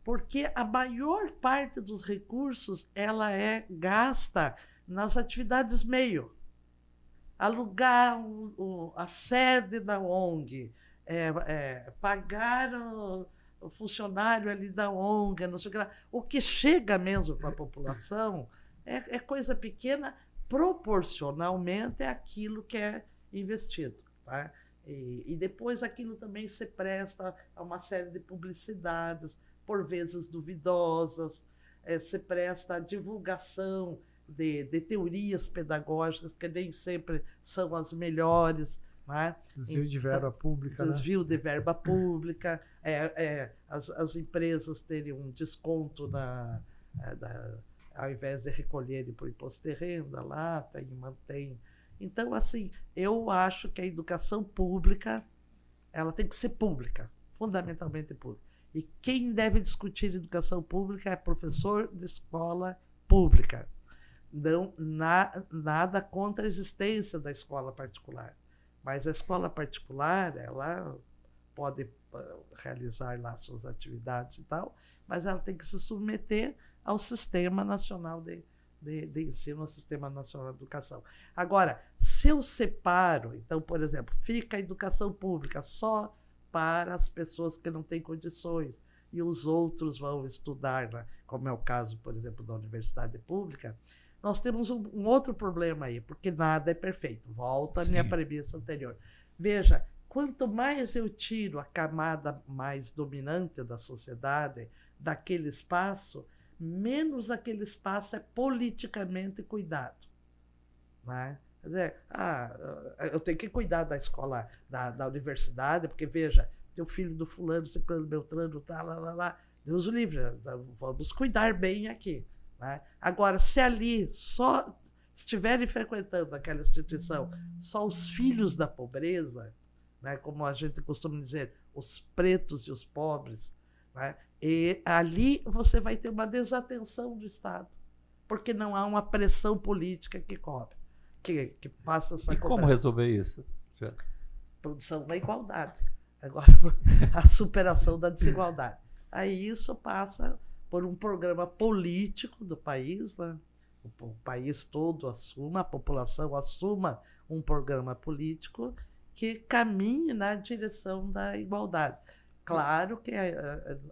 porque a maior parte dos recursos ela é gasta nas atividades meio. Alugar a sede da ONG, pagar o funcionário ali da ONG, não sei o que lá. O que chega mesmo para a população é coisa pequena, proporcionalmente àquilo que é investido. Tá? E depois aquilo também se presta a uma série de publicidades, por vezes duvidosas, se presta à divulgação de teorias pedagógicas que nem sempre são as melhores. Né? Desvio de verba pública. Desvio de verba pública, as empresas terem um desconto ao invés de recolherem por imposto de renda lá, mantém. Então, assim, eu acho que a educação pública ela tem que ser pública, fundamentalmente pública. E quem deve discutir educação pública é professor de escola pública. Não, nada contra a existência da escola particular. Mas a escola particular, ela pode realizar lá suas atividades e tal, mas ela tem que se submeter ao Sistema Nacional de de ensino no Sistema Nacional de Educação. Agora, se eu separo, então, por exemplo, fica a educação pública só para as pessoas que não têm condições e os outros vão estudar, né, como é o caso, por exemplo, da universidade pública, nós temos um outro problema aí, porque nada é perfeito. Volta à minha premissa anterior. Veja, quanto mais eu tiro a camada mais dominante da sociedade daquele espaço, menos aquele espaço é politicamente cuidado. Né? Quer dizer, eu tenho que cuidar da escola, da universidade, porque, veja, teu filho do fulano, ciclano, beltrano, tá, lá. Deus o livre, vamos cuidar bem aqui. Né? Agora, se ali só estiverem frequentando aquela instituição só os filhos da pobreza, né, como a gente costuma dizer, os pretos e os pobres, né, e ali você vai ter uma desatenção do Estado, porque não há uma pressão política que cobre, que faça essa cobrança. Como resolver isso? Produção da igualdade. Agora, a superação da desigualdade. Aí isso passa por um programa político do país, né? O país todo assuma, a população assuma um programa político que caminhe na direção da igualdade. Claro que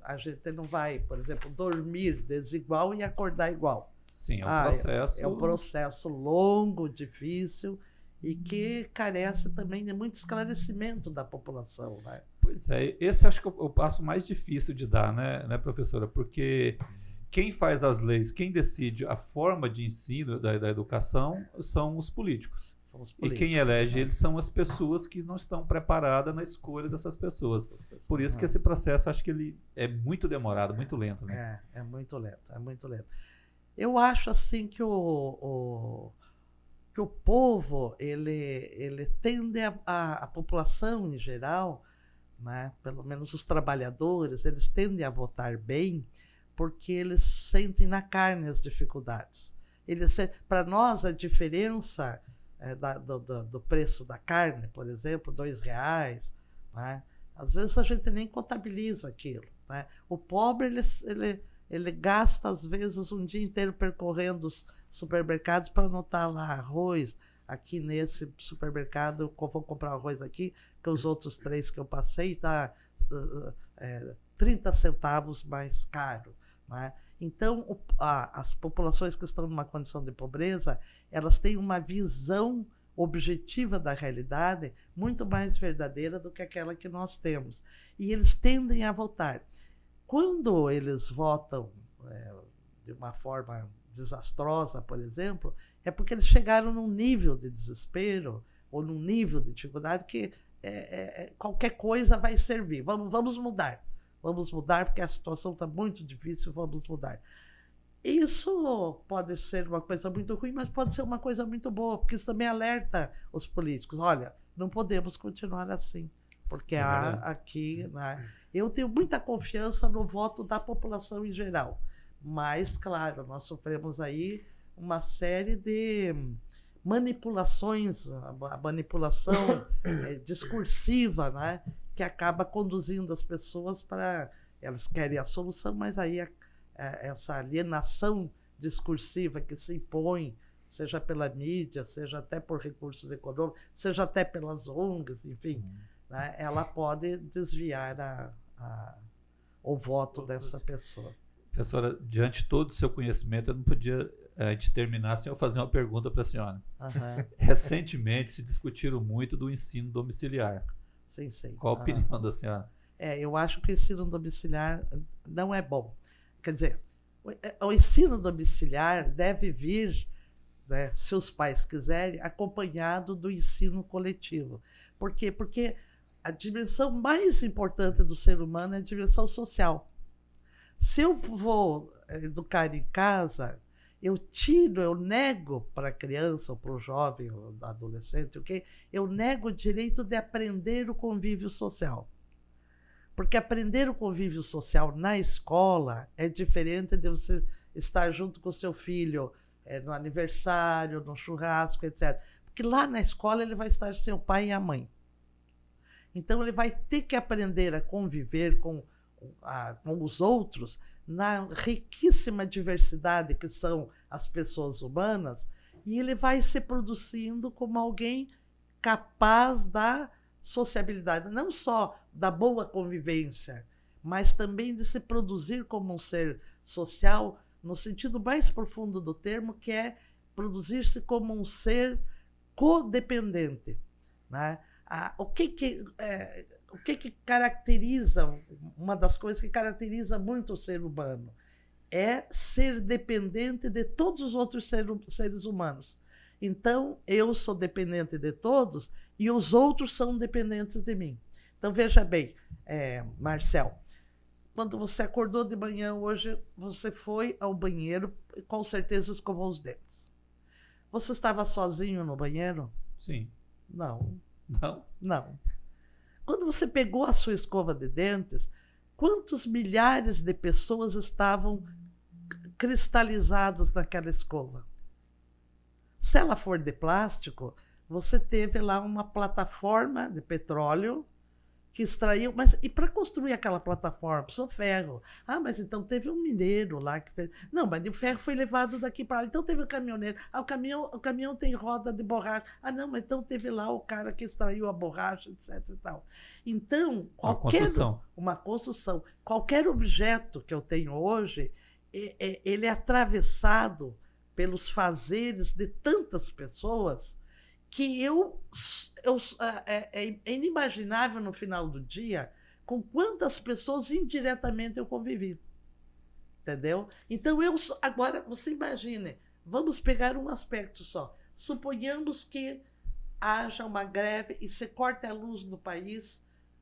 a gente não vai, por exemplo, dormir desigual e acordar igual. Sim, é um processo. É um processo longo, difícil e que carece também de muito esclarecimento da população. Né? Pois é, esse acho que é o passo mais difícil de dar, né, professora? Porque quem faz as leis, quem decide a forma de ensino da educação são os políticos. E quem elege eles são as pessoas que não estão preparadas na escolha dessas pessoas. Por isso que esse processo, acho que ele é muito demorado, muito lento. Né? É muito lento, é muito lento. Eu acho assim que o povo, ele tende a população em geral, né, pelo menos os trabalhadores, eles tendem a votar bem porque eles sentem na carne as dificuldades. Para nós, a diferença do preço da carne, por exemplo, R$2, né, às vezes a gente nem contabiliza aquilo. Né? O pobre, ele gasta, às vezes, um dia inteiro percorrendo os supermercados para anotar lá arroz. Aqui nesse supermercado, eu vou comprar arroz aqui, que os outros 3 que eu passei está 30 centavos mais caro. Né? Então, as populações que estão numa condição de pobreza, elas têm uma visão objetiva da realidade muito mais verdadeira do que aquela que nós temos. E eles tendem a votar. Quando eles votam de uma forma desastrosa, por exemplo, é porque eles chegaram num nível de desespero ou num nível de dificuldade que qualquer coisa vai servir. Vamos mudar. Vamos mudar porque a situação está muito difícil, vamos mudar. Isso pode ser uma coisa muito ruim, mas pode ser uma coisa muito boa, porque isso também alerta os políticos. Olha, não podemos continuar assim, porque há aqui... Né, eu tenho muita confiança no voto da população em geral, mas, claro, nós sofremos aí uma série de manipulações, a manipulação discursiva, né, que acaba conduzindo as pessoas para... Elas querem a solução, mas aí essa alienação discursiva que se impõe, seja pela mídia, seja até por recursos econômicos, seja até pelas ONGs, enfim, né, ela pode desviar o voto dessa pessoa. Professora, diante de todo o seu conhecimento, eu não podia terminar sem eu fazer uma pergunta para a senhora. Recentemente se discutiram muito do ensino domiciliar. Sim. Qual a opinião da senhora? Eu acho que o ensino domiciliar não é bom. Quer dizer, o ensino domiciliar deve vir, né, se os pais quiserem, acompanhado do ensino coletivo. Por quê? Porque a dimensão mais importante do ser humano é a dimensão social. Se eu vou educar em casa, eu nego para a criança, ou para o jovem, ou adolescente, okay? Eu nego o direito de aprender o convívio social. Porque aprender o convívio social na escola é diferente de você estar junto com o seu filho no aniversário, no churrasco, etc. Porque lá na escola ele vai estar sem o pai e a mãe. Então ele vai ter que aprender a conviver com com os outros, na riquíssima diversidade que são as pessoas humanas, e ele vai se produzindo como alguém capaz da sociabilidade, não só da boa convivência, mas também de se produzir como um ser social, no sentido mais profundo do termo, que é produzir-se como um ser codependente, né? O que caracteriza, uma das coisas que caracteriza muito o ser humano é ser dependente de todos os outros seres humanos. Então, eu sou dependente de todos e os outros são dependentes de mim. Então, veja bem, Marcel, quando você acordou de manhã hoje, você foi ao banheiro e com certeza escovou os dentes. Você estava sozinho no banheiro? Sim. Não. Não? Não. Quando você pegou a sua escova de dentes, quantos milhares de pessoas estavam cristalizadas naquela escova? Se ela for de plástico, você teve lá uma plataforma de petróleo que extraiu, mas e para construir aquela plataforma? Precisou ferro. Ah, mas então teve um mineiro lá que fez. Não, mas o ferro foi levado daqui para lá. Então teve um caminhoneiro. Ah, o caminhão tem roda de borracha. Ah, não, mas então teve lá o cara que extraiu a borracha, etc. E tal. Então, uma construção. Qualquer objeto que eu tenho hoje, ele é atravessado pelos fazeres de tantas pessoas que é inimaginável no final do dia com quantas pessoas indiretamente eu convivi. Entendeu? Então, agora, você imagine, vamos pegar um aspecto só. Suponhamos que haja uma greve e se corte a luz no país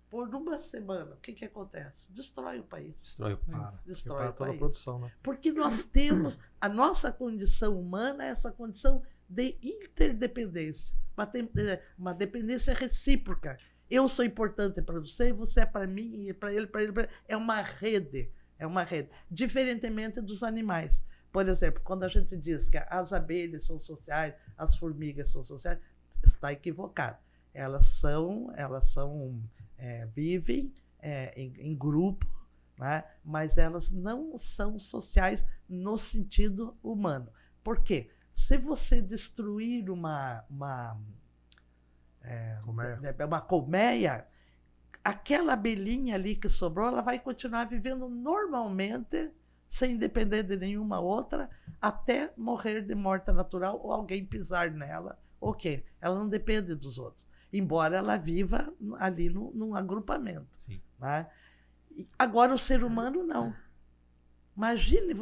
por uma semana. O que acontece? Destrói o país. Destrói o país. Destrói o toda país. a produção, né? Porque nós temos, a nossa condição humana é essa condição de interdependência, uma dependência recíproca. Eu sou importante para você, você é para mim, e para ele, para ele. É uma rede, diferentemente dos animais. Por exemplo, quando a gente diz que as abelhas são sociais, as formigas são sociais, está equivocado. Elas vivem em grupo, né? Mas elas não são sociais no sentido humano. Por quê? Se você destruir uma colmeia, aquela abelhinha ali que sobrou, ela vai continuar vivendo normalmente, sem depender de nenhuma outra, até morrer de morte natural ou alguém pisar nela. O quê? Ela não depende dos outros, embora ela viva ali num agrupamento. Sim. Né? Agora, o ser humano, não. Imagine,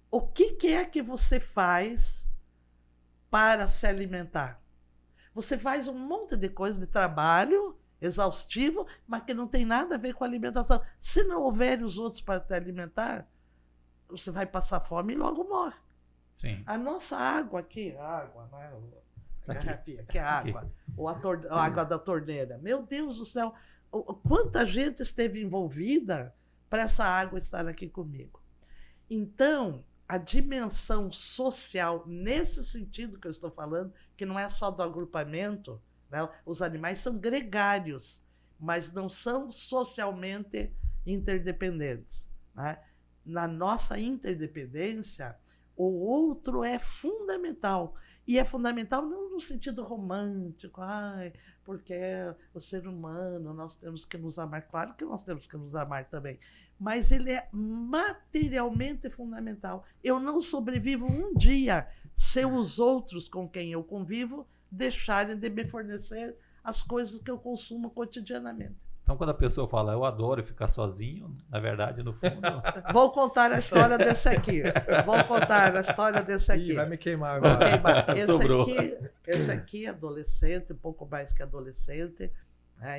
o que é que você faz para se alimentar? Você faz um monte de coisa de trabalho exaustivo, mas que não tem nada a ver com a alimentação. Se não houver os outros para te alimentar, você vai passar fome e logo morre. Sim. A nossa água aqui, não é? A garrafinha, que é a água, ou a água da torneira. Meu Deus do céu, quanta gente esteve envolvida para essa água estar aqui comigo. Então, a dimensão social, nesse sentido que eu estou falando, que não é só do agrupamento, né? Os animais são gregários, mas não são socialmente interdependentes. Né? Na nossa interdependência, o outro é fundamental. E é fundamental não no sentido romântico, porque o ser humano, nós temos que nos amar. Claro que nós temos que nos amar também. Mas ele é materialmente fundamental. Eu não sobrevivo um dia se os outros com quem eu convivo deixarem de me fornecer as coisas que eu consumo cotidianamente. Então, quando a pessoa fala, eu adoro ficar sozinho, na verdade, no fundo... Vou contar a história desse aqui. Ih, vai me queimar agora. Vou queimar. Sobrou. Esse aqui, adolescente, um pouco mais que adolescente,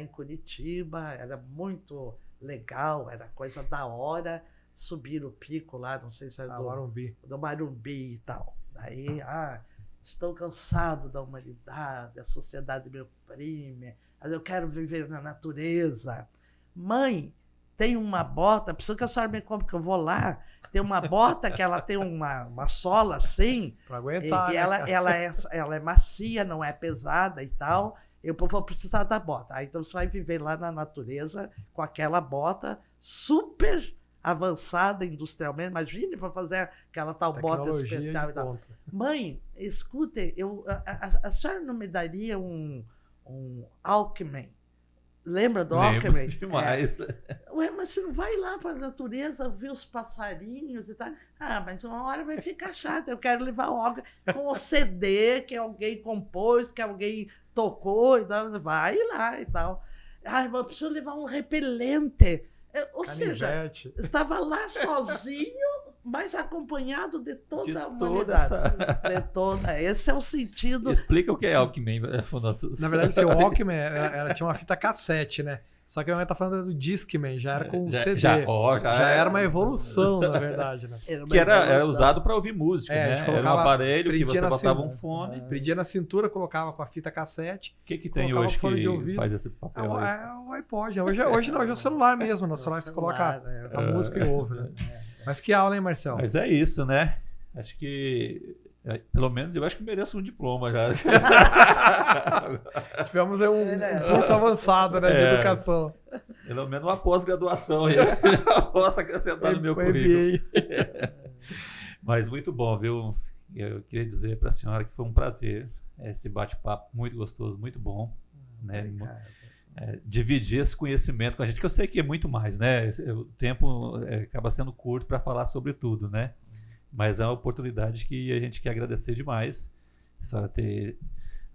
em Curitiba, era muito legal, era coisa da hora, subir o pico lá, não sei se era do Marumbi e tal. Daí, estou cansado da humanidade, a sociedade me oprime, mas eu quero viver na natureza. Mãe, tem uma bota, preciso que a senhora me compre, que eu vou lá, tem uma bota que ela tem uma sola assim, para aguentar, e ela é macia, não é pesada e tal, eu vou precisar da bota. Aí, então você vai viver lá na natureza com aquela bota super avançada industrialmente. Imagine para fazer aquela tal bota especial e tal. Mãe, escute, a senhora não me daria um Walkman? Lembra do Walkman? Demais. Ué, mas você não vai lá para a natureza ver os passarinhos e tal? Ah, mas uma hora vai ficar chato. Eu quero levar o Walkman com o CD que alguém compôs, que alguém tocou e tal. Vai lá e tal. Ah, mas eu preciso levar um repelente. Ou seja, estava lá sozinho, mas acompanhado de toda a humanidade. De toda. Esse é o sentido. Explica o que é Walkman. Na verdade, esse Walkman, ela tinha uma fita cassete, né? Só que a minha tá falando do Discman, já era com CD. Já era uma evolução, na verdade, né? Que era usado para ouvir música, né? Era um aparelho que você botava um fone. Prendia na cintura, colocava com a fita cassete. O que tem hoje que faz esse papel aí? É o iPod. Hoje não, hoje é o celular mesmo. No celular você coloca a música e ouve, né? Mas que aula, hein, Marcel? Mas é isso, né? Acho que, pelo menos, eu acho que mereço um diploma já. Tivemos aí um curso avançado, né, de educação. Pelo menos uma pós-graduação. Eu posso acrescentar no meu currículo. Mas muito bom, viu? Eu queria dizer para a senhora que foi um prazer esse bate-papo muito gostoso, muito bom. Né? Dividir esse conhecimento com a gente, que eu sei que é muito mais, né? O tempo acaba sendo curto para falar sobre tudo, né? Mas é uma oportunidade que a gente quer agradecer demais. A senhora ter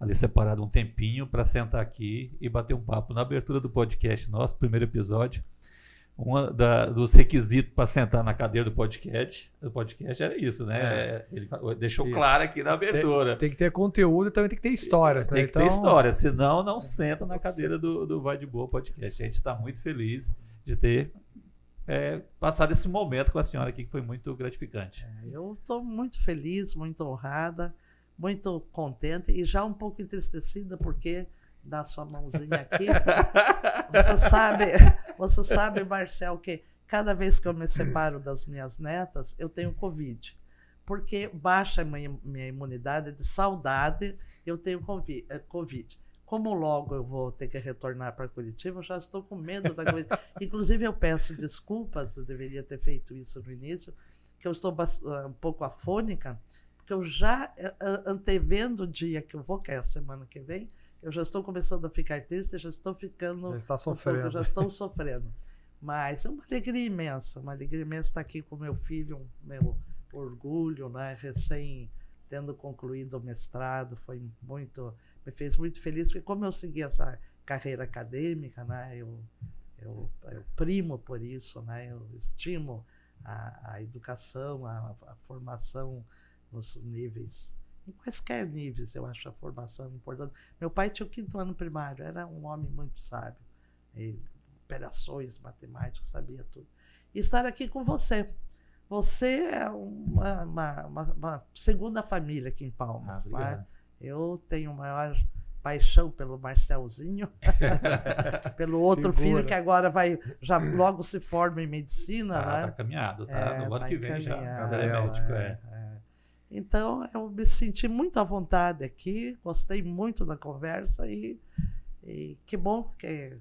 ali separado um tempinho para sentar aqui e bater um papo na abertura do podcast, nosso primeiro episódio. Dos requisitos para sentar na cadeira do podcast era isso, né? Ele deixou claro aqui na abertura. Tem que ter conteúdo e também tem que ter histórias, né? Tem que ter história, senão não senta na cadeira do Vai de Boa Podcast. A gente está muito feliz de ter passado esse momento com a senhora aqui, que foi muito gratificante. Eu estou muito feliz, muito honrada, muito contente e já um pouco entristecida, porque dá sua mãozinha aqui. Você sabe, Marcel, que cada vez que eu me separo das minhas netas, eu tenho Covid. Porque baixa a minha imunidade de saudade, eu tenho Covid. Como logo eu vou ter que retornar para Curitiba, eu já estou com medo da Covid. Inclusive, eu peço desculpas, eu deveria ter feito isso no início, que eu estou um pouco afônica, porque eu já antevendo o dia que eu vou, que é a semana que vem, eu já estou começando a ficar triste, já estou ficando... Já está sofrendo. Já estou sofrendo. Mas é uma alegria imensa estar aqui com meu filho, meu orgulho, né? Recém tendo concluído o mestrado, me fez muito feliz, porque como eu segui essa carreira acadêmica, né? Eu primo por isso, né? Eu estimo a educação, a formação nos níveis... Em quaisquer níveis, eu acho a formação importante. Meu pai tinha o 5º ano primário, era um homem muito sábio. Operações, matemáticas, sabia tudo. E estar aqui com você. Você é uma segunda família aqui em Palmas. Né? Eu tenho maior paixão pelo Marcelzinho, pelo outro filho que agora já logo se forma em medicina. Está caminhado, no ano que vem já. Médico, Então, eu me senti muito à vontade aqui, gostei muito da conversa e que bom que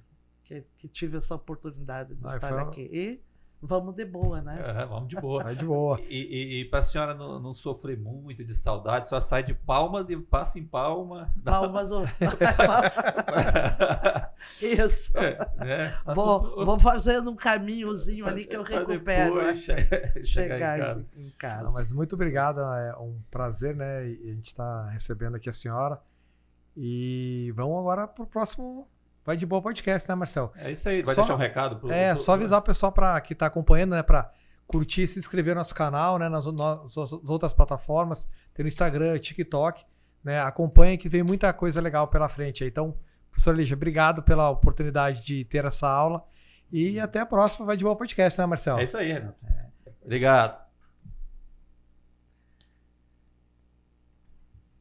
tive essa oportunidade de estar aqui. E vamos de boa, né? Vamos de boa. Vai de boa. E para a senhora não sofrer muito de saudade, só sai de Palmas e passa em Palma. Palmas. Isso. Vou fazendo um caminhozinho ali que eu recupero. Chegar em casa. Mas muito obrigado, é um prazer, né? E a gente está recebendo aqui a senhora. E vamos agora para o próximo Vai de Boa Podcast, né, Marcel? É isso aí. Vai deixar um recado? Só avisar o pessoal que está acompanhando, né, para curtir e se inscrever no nosso canal, né, nas outras plataformas. Tem no Instagram, TikTok. Né, acompanha que vem muita coisa legal pela frente. Então, professor Lígia, obrigado pela oportunidade de ter essa aula. E até a próxima Vai de Boa Podcast, né, Marcel? É isso aí, Renato. Obrigado.